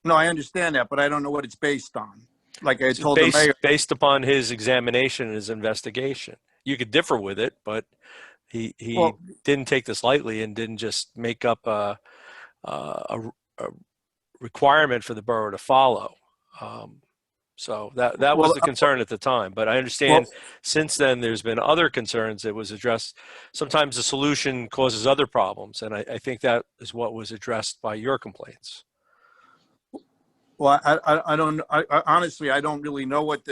No, I understand that, but I don't know what it's based on. Like I told the mayor. Based upon his examination and his investigation. You could differ with it, but he didn't take this lightly and didn't just make up a requirement for the borough to follow. So that was the concern at the time. But I understand since then there's been other concerns that was addressed. Sometimes the solution causes other problems, and I think that is what was addressed by your complaints. Well, I honestly, I don't really know what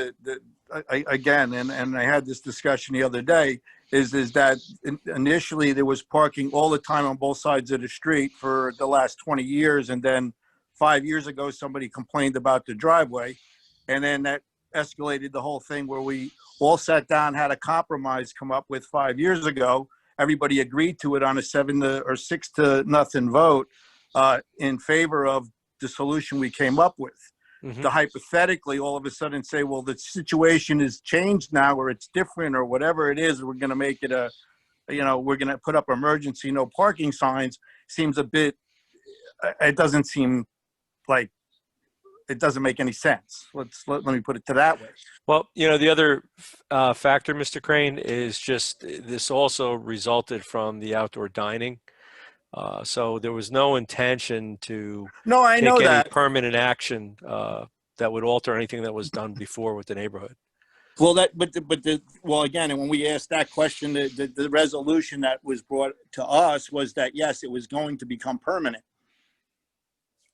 again, and I had this discussion the other day, is that initially there was parking all the time on both sides of the street for the last 20 years. And then 5 years ago, somebody complained about the driveway. And then that escalated the whole thing where we all sat down, had a compromise come up with 5 years ago. Everybody agreed to it on a 6-0 vote in favor of the solution we came up with. Mhm. To hypothetically all of a sudden say, well, the situation is changed now, or it's different, or whatever it is, we're going to make it we're going to put up emergency no parking signs, seems a bit, it doesn't seem like, it doesn't make any sense. Let me put it to that way. Well, the other factor, Mr. Crane, is just this also resulted from the outdoor dining. So there was no intention to No, I know take any that. permanent action that would alter anything that was done before with the neighborhood. Well, again, and when we asked that question, the resolution that was brought to us was that, yes, it was going to become permanent.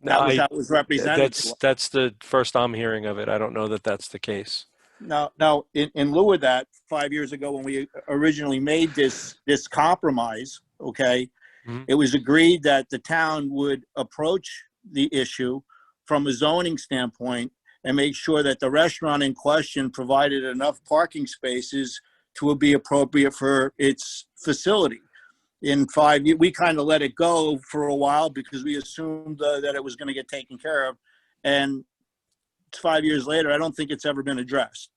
That was represented. That's the first I'm hearing of it. I don't know that that's the case. Now, in lieu of that, 5 years ago when we originally made this compromise, okay, Mhm. it was agreed that the town would approach the issue from a zoning standpoint and make sure that the restaurant in question provided enough parking spaces to be appropriate for its facility. In 5 years, we kind of let it go for a while because we assumed that it was going to get taken care of. And 5 years later, I don't think it's ever been addressed.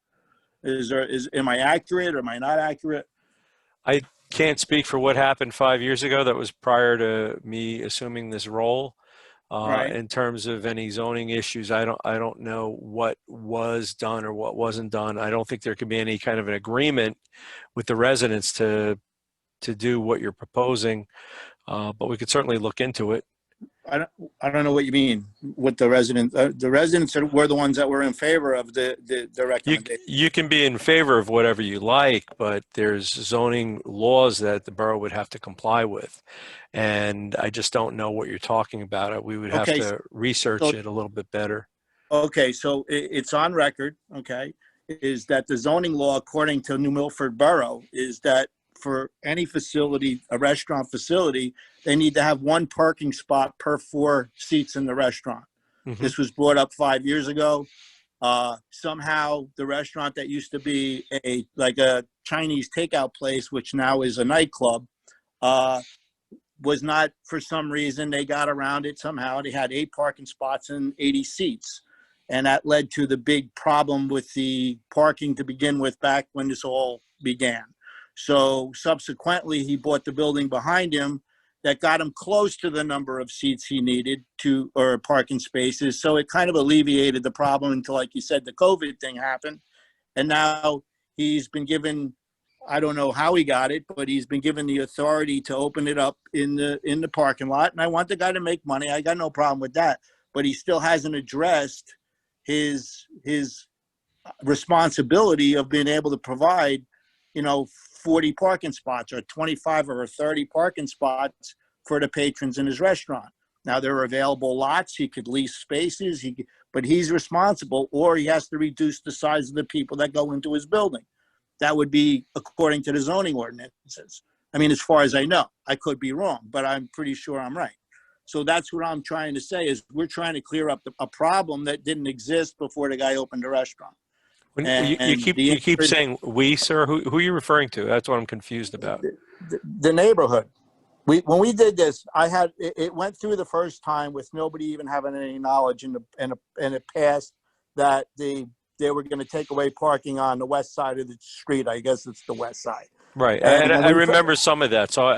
Am I accurate or am I not accurate? I can't speak for what happened 5 years ago. That was prior to me assuming this role. Right. In terms of any zoning issues, I don't know what was done or what wasn't done. I don't think there could be any kind of an agreement with the residents to do what you're proposing, but we could certainly look into it. I don't know what you mean with the residents. The residents were the ones that were in favor of the recommendation. You can be in favor of whatever you like, but there's zoning laws that the borough would have to comply with. And I just don't know what you're talking about. We would have Okay, to research it a little bit better. Okay, so it's on record, okay, is that the zoning law, according to New Milford Borough, is that for any facility, a restaurant facility, they need to have one parking spot per 4 seats in the restaurant. Mhm. This was brought up 5 years ago. Somehow the restaurant that used to be like a Chinese takeout place, which now is a nightclub, was not, for some reason, they got around it somehow. They had 8 parking spots and 80 seats. And that led to the big problem with the parking to begin with back when this all began. So subsequently, he bought the building behind him that got him close to the number of seats he needed or parking spaces. So it kind of alleviated the problem until, like you said, the COVID thing happened. And now he's been given, I don't know how he got it, but he's been given the authority to open it up in the parking lot. And I want the guy to make money. I got no problem with that. But he still hasn't addressed his responsibility of being able to provide, 40 parking spots or 25 or 30 parking spots for the patrons in his restaurant. Now, there are available lots. He could lease spaces, but he's responsible, or he has to reduce the size of the people that go into his building. That would be according to the zoning ordinances. I mean, as far as I know, I could be wrong, but I'm pretty sure I'm right. So that's what I'm trying to say is we're trying to clear up a problem that didn't exist before the guy opened the restaurant. You keep saying we, sir. Who are you referring to? That's what I'm confused about. The neighborhood. When we did this, it went through the first time with nobody even having any knowledge, and it passed that they were going to take away parking on the west side of the street. I guess it's the west side. Right, and I remember some of that. So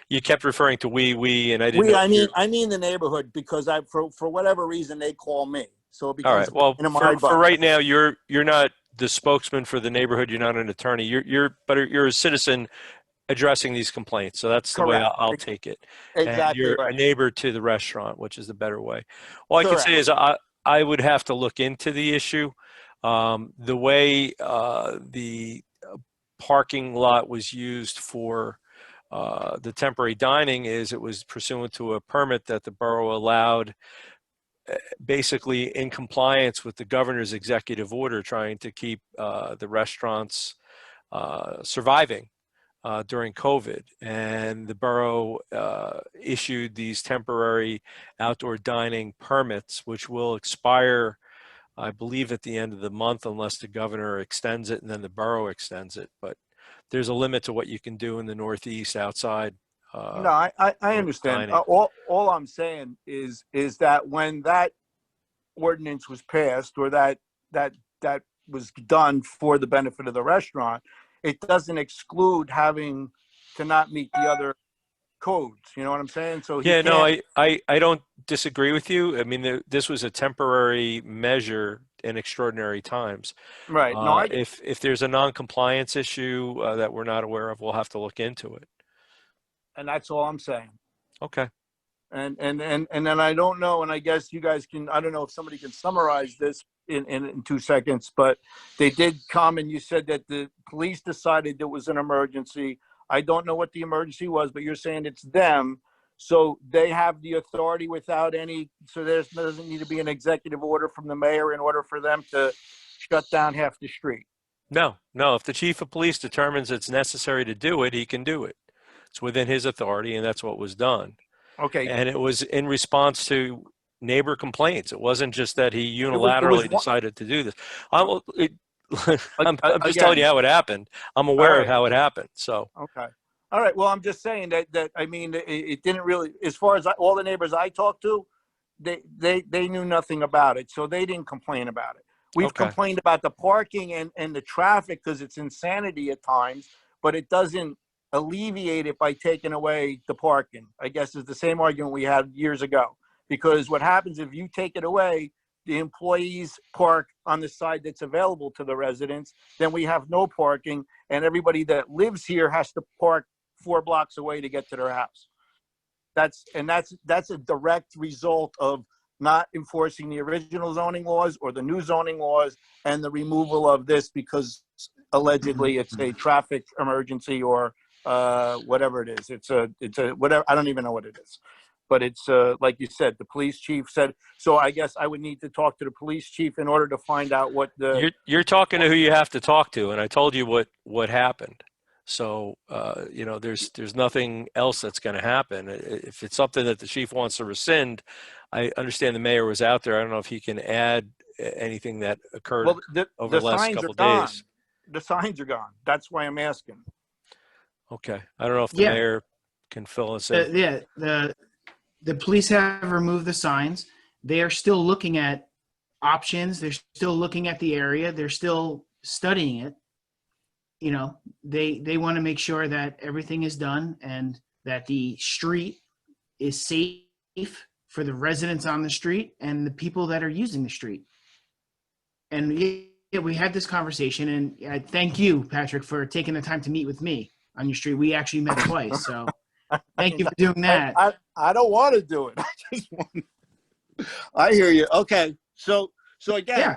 you kept referring to we, and I didn't. I mean the neighborhood because for whatever reason they call me. So it becomes all right. Well, for right now, you're not the spokesman for the neighborhood. You're not an attorney. You're a citizen addressing these complaints. So that's the way I'll take it. Exactly. And you're right. a neighbor to the restaurant, which is the better way. All I can say is I would have to look into the issue. The way the parking lot was used for the temporary dining is it was pursuant to a permit that the borough allowed basically in compliance with the governor's executive order, trying to keep the restaurants surviving during COVID. And the borough issued these temporary outdoor dining permits, which will expire, I believe, at the end of the month, unless the governor extends it and then the borough extends it. But there's a limit to what you can do in the Northeast outside. No, I understand. dining. All I'm saying is that when that ordinance was passed, or that was done for the benefit of the restaurant, it doesn't exclude having to not meet the other codes. You know what I'm saying? So he Yeah, no, can't. I don't disagree with you. I mean, this was a temporary measure in extraordinary times. Right. No, If there's a non-compliance issue that we're not aware of, we'll have to look into it. and that's all I'm saying. Okay. And then I don't know, and I guess you guys can, I don't know if somebody can summarize this in 2 seconds, but they did come and you said that the police decided it was an emergency. I don't know what the emergency was, but you're saying it's them. So they have the authority without any, so there doesn't need to be an executive order from the mayor in order for them to shut down half the street. No. If the chief of police determines it's necessary to do it, he can do it. It's within his authority, and that's what was done. Okay. And it was in response to neighbor complaints. It wasn't just that he unilaterally decided to do this. I'm just telling you how it happened. I'm aware of how it happened. So. Okay. All right. Well, I'm just saying that I mean, it didn't really, as far as all the neighbors I talked to, they knew nothing about it. So they didn't complain about it. We've complained about the parking and the traffic because it's insanity at times, but it doesn't alleviate it by taking away the parking. I guess is the same argument we had years ago, because what happens if you take it away, the employees park on the side that's available to the residents, then we have no parking, and everybody that lives here has to park 4 blocks away to get to their house. That's a direct result of not enforcing the original zoning laws or the new zoning laws, and the removal of this because allegedly it's a traffic emergency or whatever it is. It's a whatever. I don't even know what it is, but it's like you said, the police chief said. So I guess I would need to talk to the police chief in order to find out what the. You're talking to who you have to talk to, and I told you what happened. So there's nothing else that's going to happen. If it's something that the chief wants to rescind, I understand the mayor was out there. I don't know if he can add anything that occurred over the last couple of days. The signs are gone. That's why I'm asking. Okay. I don't know if the mayor can fill us in. The police have removed the signs. They are still looking at options. They're still looking at the area. They're still studying it. You know, they want to make sure that everything is done and that the street is safe for the residents on the street and the people that are using the street. And we had this conversation, and I thank you, Patrick, for taking the time to meet with me on your street. We actually met twice, so thank you for doing that. I don't want to do it. I just want. I hear you. Okay, so again,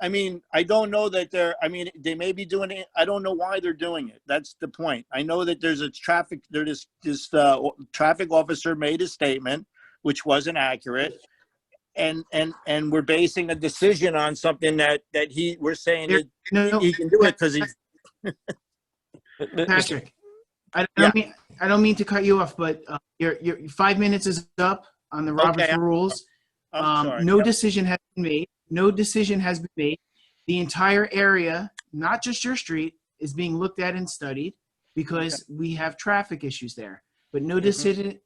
I mean, I don't know that they're. I mean, they may be doing it. I don't know why they're doing it. That's the point. I know that there's a traffic. This traffic officer made a statement which wasn't accurate, and we're basing a decision on something that we're saying that he can do it because he's. Patrick, I don't mean to cut you off, but your 5 minutes is up on the Robert's rules. No decision has been made. No decision has been made. The entire area, not just your street, is being looked at and studied because we have traffic issues there. But no decision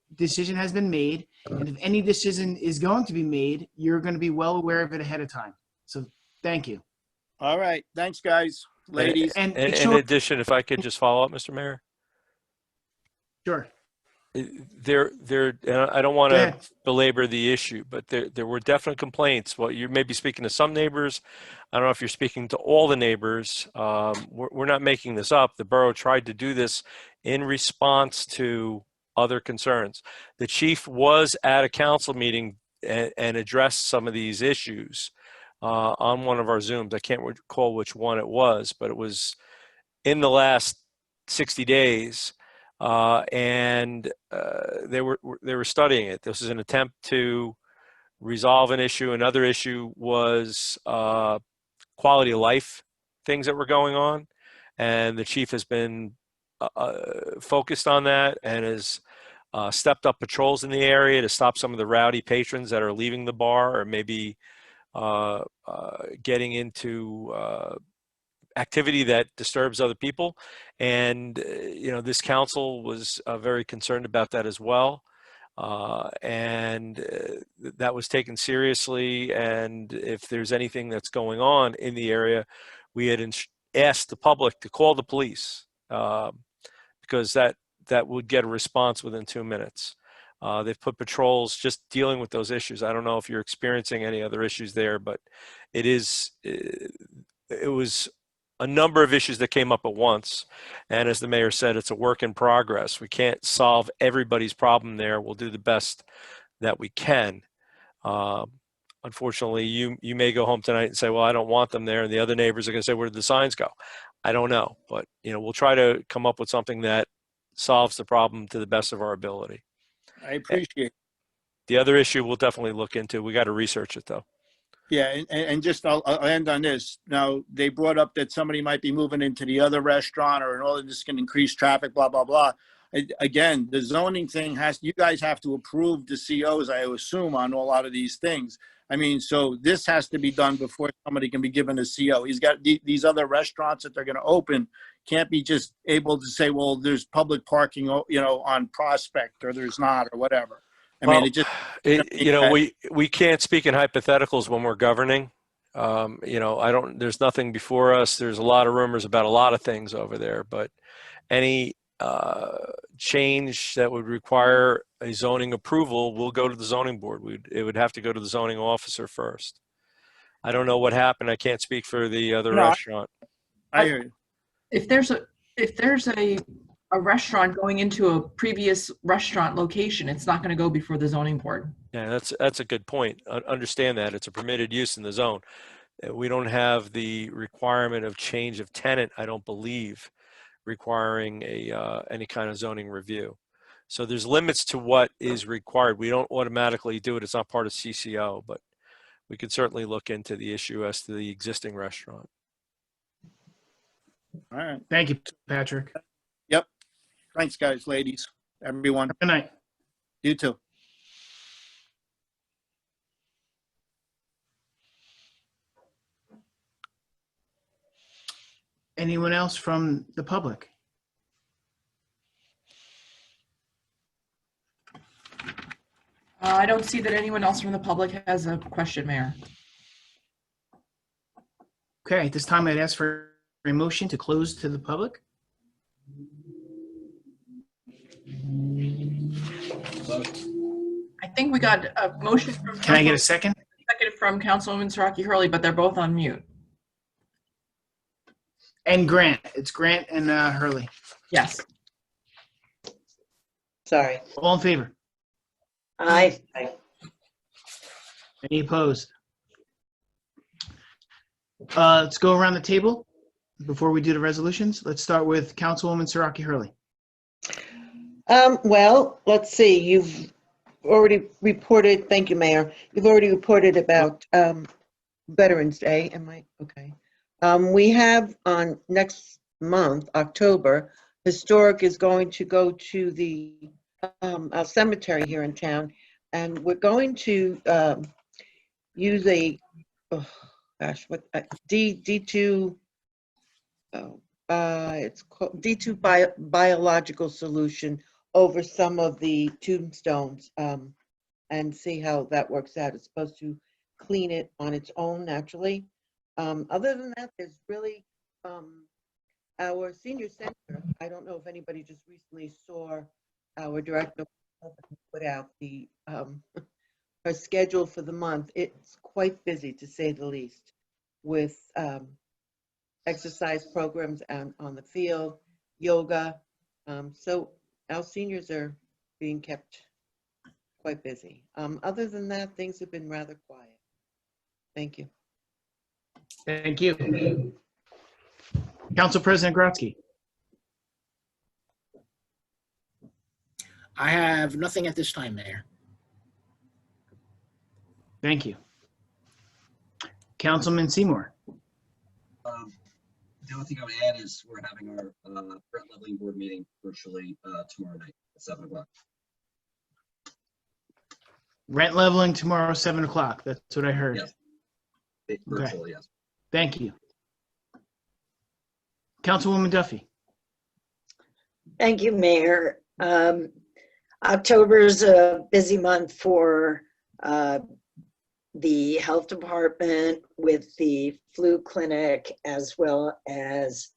has been made. And if any decision is going to be made, you're going to be well aware of it ahead of time. So thank you. All right. Thanks, guys, ladies. And in addition, if I could just follow up, Mr. Mayor. Sure. And I don't want to belabor the issue, but there were definite complaints. Well, you may be speaking to some neighbors. I don't know if you're speaking to all the neighbors. We're not making this up. The borough tried to do this in response to other concerns. The chief was at a council meeting and addressed some of these issues on one of our Zooms. I can't recall which one it was, but it was in the last 60 days. And they were studying it. This is an attempt to resolve an issue. Another issue was quality of life things that were going on, and the chief has been focused on that and has stepped up patrols in the area to stop some of the rowdy patrons that are leaving the bar or maybe getting into activity that disturbs other people. And this council was very concerned about that as well. And that was taken seriously. And if there's anything that's going on in the area, we had asked the public to call the police because that would get a response within 2 minutes. They've put patrols just dealing with those issues. I don't know if you're experiencing any other issues there, but it was a number of issues that came up at once. And as the mayor said, it's a work in progress. We can't solve everybody's problem there. We'll do the best that we can. Unfortunately, you may go home tonight and say, well, I don't want them there. And the other neighbors are going to say, where did the signs go? I don't know. But, we'll try to come up with something that solves the problem to the best of our ability. I appreciate it. The other issue we'll definitely look into. We got to research it, though. Yeah, and just I'll end on this. Now, they brought up that somebody might be moving into the other restaurant or all of this can increase traffic, blah, blah, blah. Again, the zoning thing you guys have to approve the COs, I assume, on a lot of these things. I mean, so this has to be done before somebody can be given a CO. He's got these other restaurants that they're going to open can't be just able to say, well, there's public parking, on Prospect or there's not or whatever. I mean, we can't speak in hypotheticals when we're governing. There's nothing before us. There's a lot of rumors about a lot of things over there, but any change that would require a zoning approval will go to the zoning board. It would have to go to the zoning officer first. I don't know what happened. I can't speak for the other restaurant. I hear you. If there's a restaurant going into a previous restaurant location, it's not going to go before the zoning board. Yeah, that's a good point. Understand that it's a permitted use in the zone. We don't have the requirement of change of tenant, I don't believe, requiring any kind of zoning review. So there's limits to what is required. We don't automatically do it. It's not part of CCO, but we could certainly look into the issue as to the existing restaurant. All right. Thank you, Patrick. Yep. Thanks, guys, ladies, everyone. Good night. You too. Anyone else from the public? I don't see that anyone else from the public has a question, Mayor. Okay, at this time, I'd ask for a motion to close to the public. I think we got a motion from. Can I get a second? Second from Councilwoman Siraki Hurley, but they're both on mute. And Grant. It's Grant and Hurley. Yes. Sorry. All in favor? Aye. Any opposed? Let's go around the table before we do the resolutions. Let's start with Councilwoman Siraki Hurley. Well, let's see. You've already reported. Thank you, Mayor. You've already reported about Veterans Day. Am I okay? We have on next month, October, Historic is going to go to the our cemetery here in town, and we're going to use a D2. It's called D2 biological solution over some of the tombstones and see how that works out. It's supposed to clean it on its own naturally. Other than that, there's really our senior center. I don't know if anybody just recently saw our director put out the her schedule for the month. It's quite busy, to say the least, with exercise programs on the field, yoga. So our seniors are being kept quite busy. Other than that, things have been rather quiet. Thank you. Thank you. Council President Grotzky. I have nothing at this time, Mayor. Thank you. Councilman Seymour. The only thing I would add is we're having our rent leveling board meeting virtually tomorrow night at 7 o'clock. Rent leveling tomorrow, 7 o'clock. That's what I heard. Yes. Virtually, yes. Thank you. Councilwoman Duffie. Thank you, Mayor. October is a busy month for the health department with the flu clinic as well as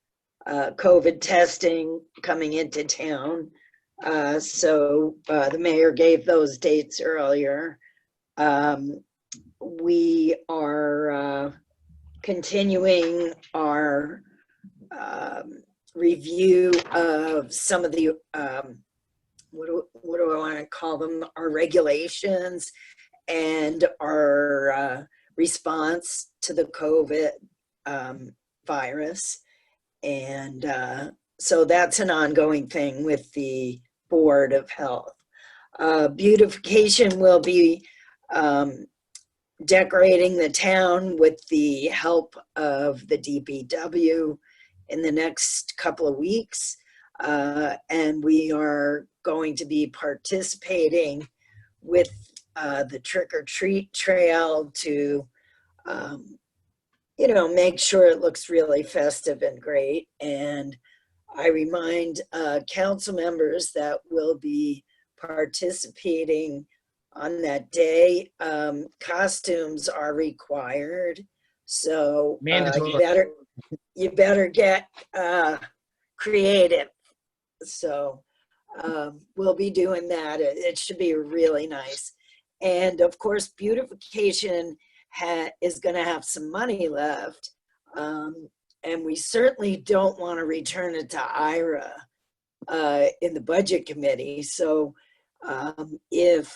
COVID testing coming into town. So the mayor gave those dates earlier. We are continuing our review of some of the, what do I want to call them, our regulations and our response to the COVID virus. And so that's an ongoing thing with the Board of Health. Beautification will be decorating the town with the help of the DPW in the next couple of weeks. And we are going to be participating with the trick or treat trail to, you know, make sure it looks really festive and great. And I remind council members that will be participating on that day. Costumes are required, so you better get creative. So we'll be doing that. It should be really nice. And of course, beautification is going to have some money left. And we certainly don't want to return it to IRA in the budget committee. So if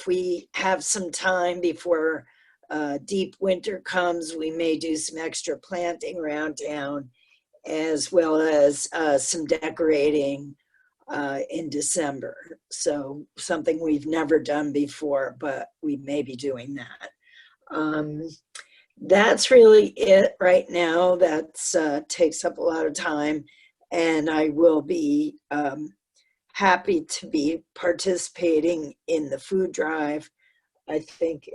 we have some time before deep winter comes, we may do some extra planting around town, as well as some decorating in December. So something we've never done before, but we may be doing that. That's really it right now. That's takes up a lot of time, and I will be happy to be participating in the food drive. I think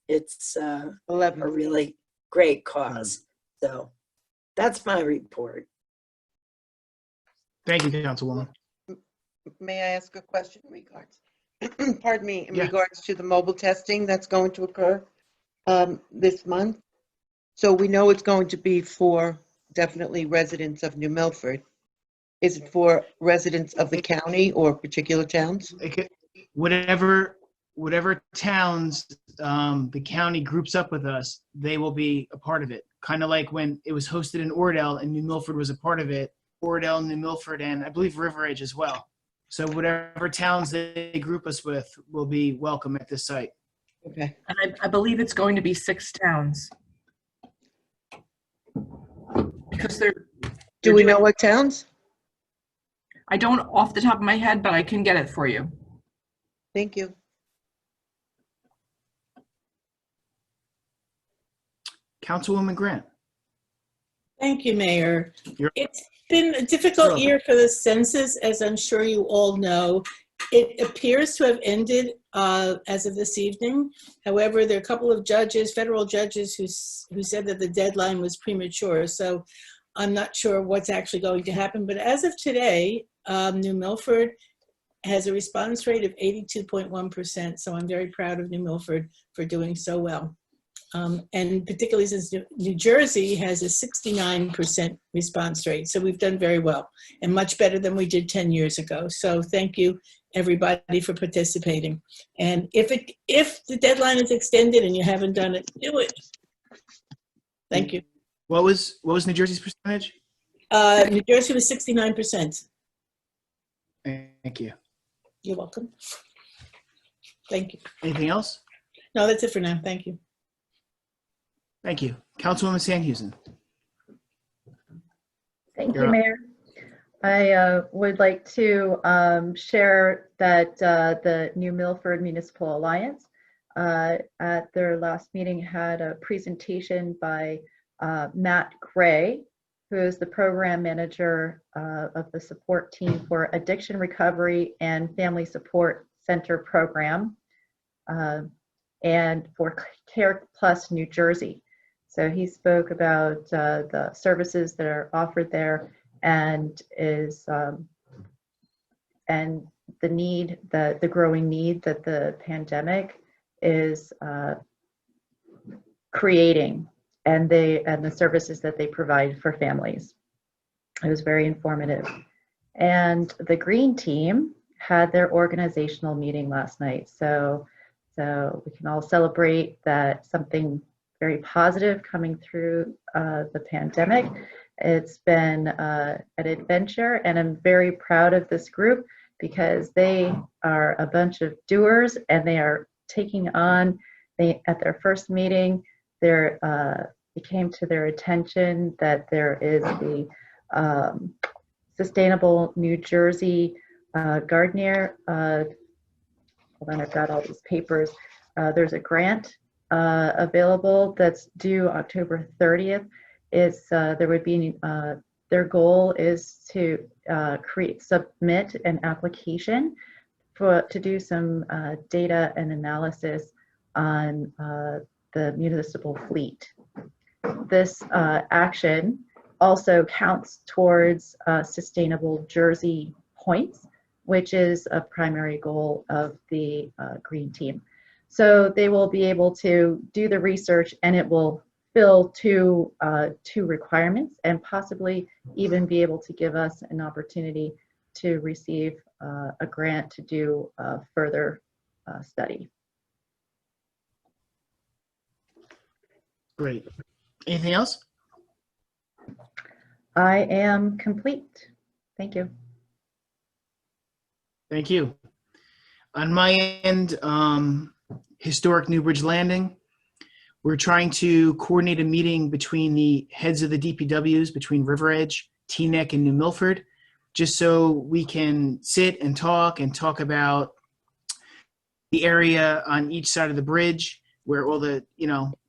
it's a really great cause. So that's my report. Thank you, Councilwoman. May I ask a question in regards, pardon me, in Yeah. regards to the mobile testing that's going to occur this month? So we know it's going to be for definitely residents of New Milford. Is it for residents of the county or particular towns? Whatever towns the county groups up with us, they will be a part of it. Kind of like when it was hosted in Ordell and New Milford was a part of it. Ordell, New Milford, and I believe River Edge as well. So whatever towns they group us with will be welcome at this site. Okay. And I believe it's going to be 6 towns. Because Do we know what towns? I don't off the top of my head, but I can get it for you. Thank you. Councilwoman Grant. Thank you, Mayor. You're- It's been a difficult year for the census, as I'm sure you all know. It appears to have ended as of this evening. However, there are a couple of judges, federal judges, who said that the deadline was premature. So I'm not sure what's actually going to happen. But as of today, New Milford has a response rate of 82.1%. So I'm very proud of New Milford for doing so well. And particularly since New Jersey has a 69% response rate. So we've done very well and much better than we did 10 years ago. So thank you, everybody, for participating. And if the deadline is extended and you haven't done it, do it. Thank you. What was New Jersey's percentage? New Jersey was 69%. Thank you. You're welcome. Thank you. Anything else? No, that's it for now. Thank you. Thank you. Councilwoman Sandhusen. Thank You're you, up. Mayor. I would like to share that the New Milford Municipal Alliance at their last meeting had a presentation by Matt Gray, who is the program manager of the support team for Addiction Recovery and Family Support Center program and for Care Plus New Jersey. So he spoke about the services that are offered there and and the need, the growing need that the pandemic is creating, and the services that they provide for families. It was very informative. And the Green Team had their organizational meeting last night. So we can all celebrate that something very positive coming through the pandemic. It's been an adventure, and I'm very proud of this group because they are a bunch of doers, and they are taking on, at their first meeting, it came to their attention that there is the Sustainable New Jersey Gardener, hold on, I've got all these papers. There's a grant available that's due October 30th. There would be, their goal is to submit an application to do some data and analysis on the municipal fleet. This action also counts towards Sustainable Jersey points, which is a primary goal of the Green Team. So they will be able to do the research, and it will fill two requirements, and possibly even be able to give us an opportunity to receive a grant to do a further study. Great. Anything else? I am complete. Thank you. Thank you. On my end, historic Newbridge Landing, we're trying to coordinate a meeting between the heads of the DPWs, between River Edge, Teaneck, and New Milford, just so we can sit and talk about the area on each side of the bridge where all the,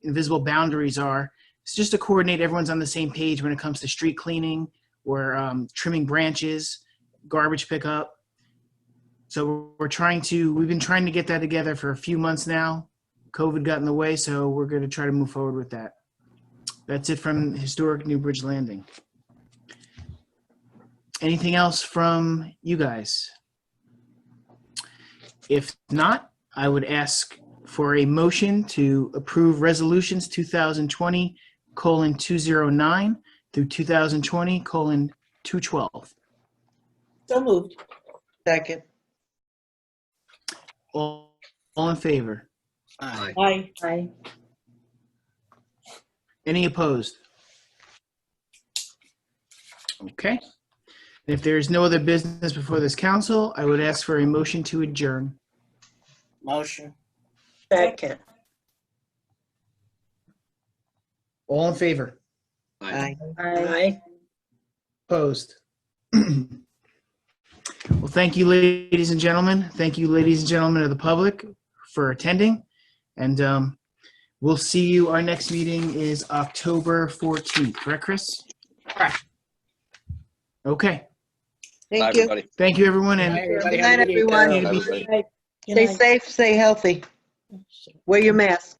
invisible boundaries are. It's just to coordinate everyone's on the same page when it comes to street cleaning or trimming branches, garbage pickup. So we've been trying to get that together for a few months now. COVID got in the way, so we're going to try to move forward with that. That's it from historic Newbridge Landing. Anything else from you guys? If not, I would ask for a motion to approve resolutions 2020:209 through 2020:212. So moved. Second. All in favor? Aye. Aye. Aye. Any opposed? Okay. If there's no other business before this council, I would ask for a motion to adjourn. Motion. Second. All in favor? Aye. Aye. Opposed? Well, thank you, ladies and gentlemen. Thank you, ladies and gentlemen of the public, for attending. And we'll see you. Our next meeting is October 14th. Correct, Chris? Correct. Okay. Bye, Thank you. everybody. Thank you, everyone. Good And night, everybody. Good night, Have a good evening. everyone. continue to be Bye, everybody. Stay safe, stay healthy. Wear your mask.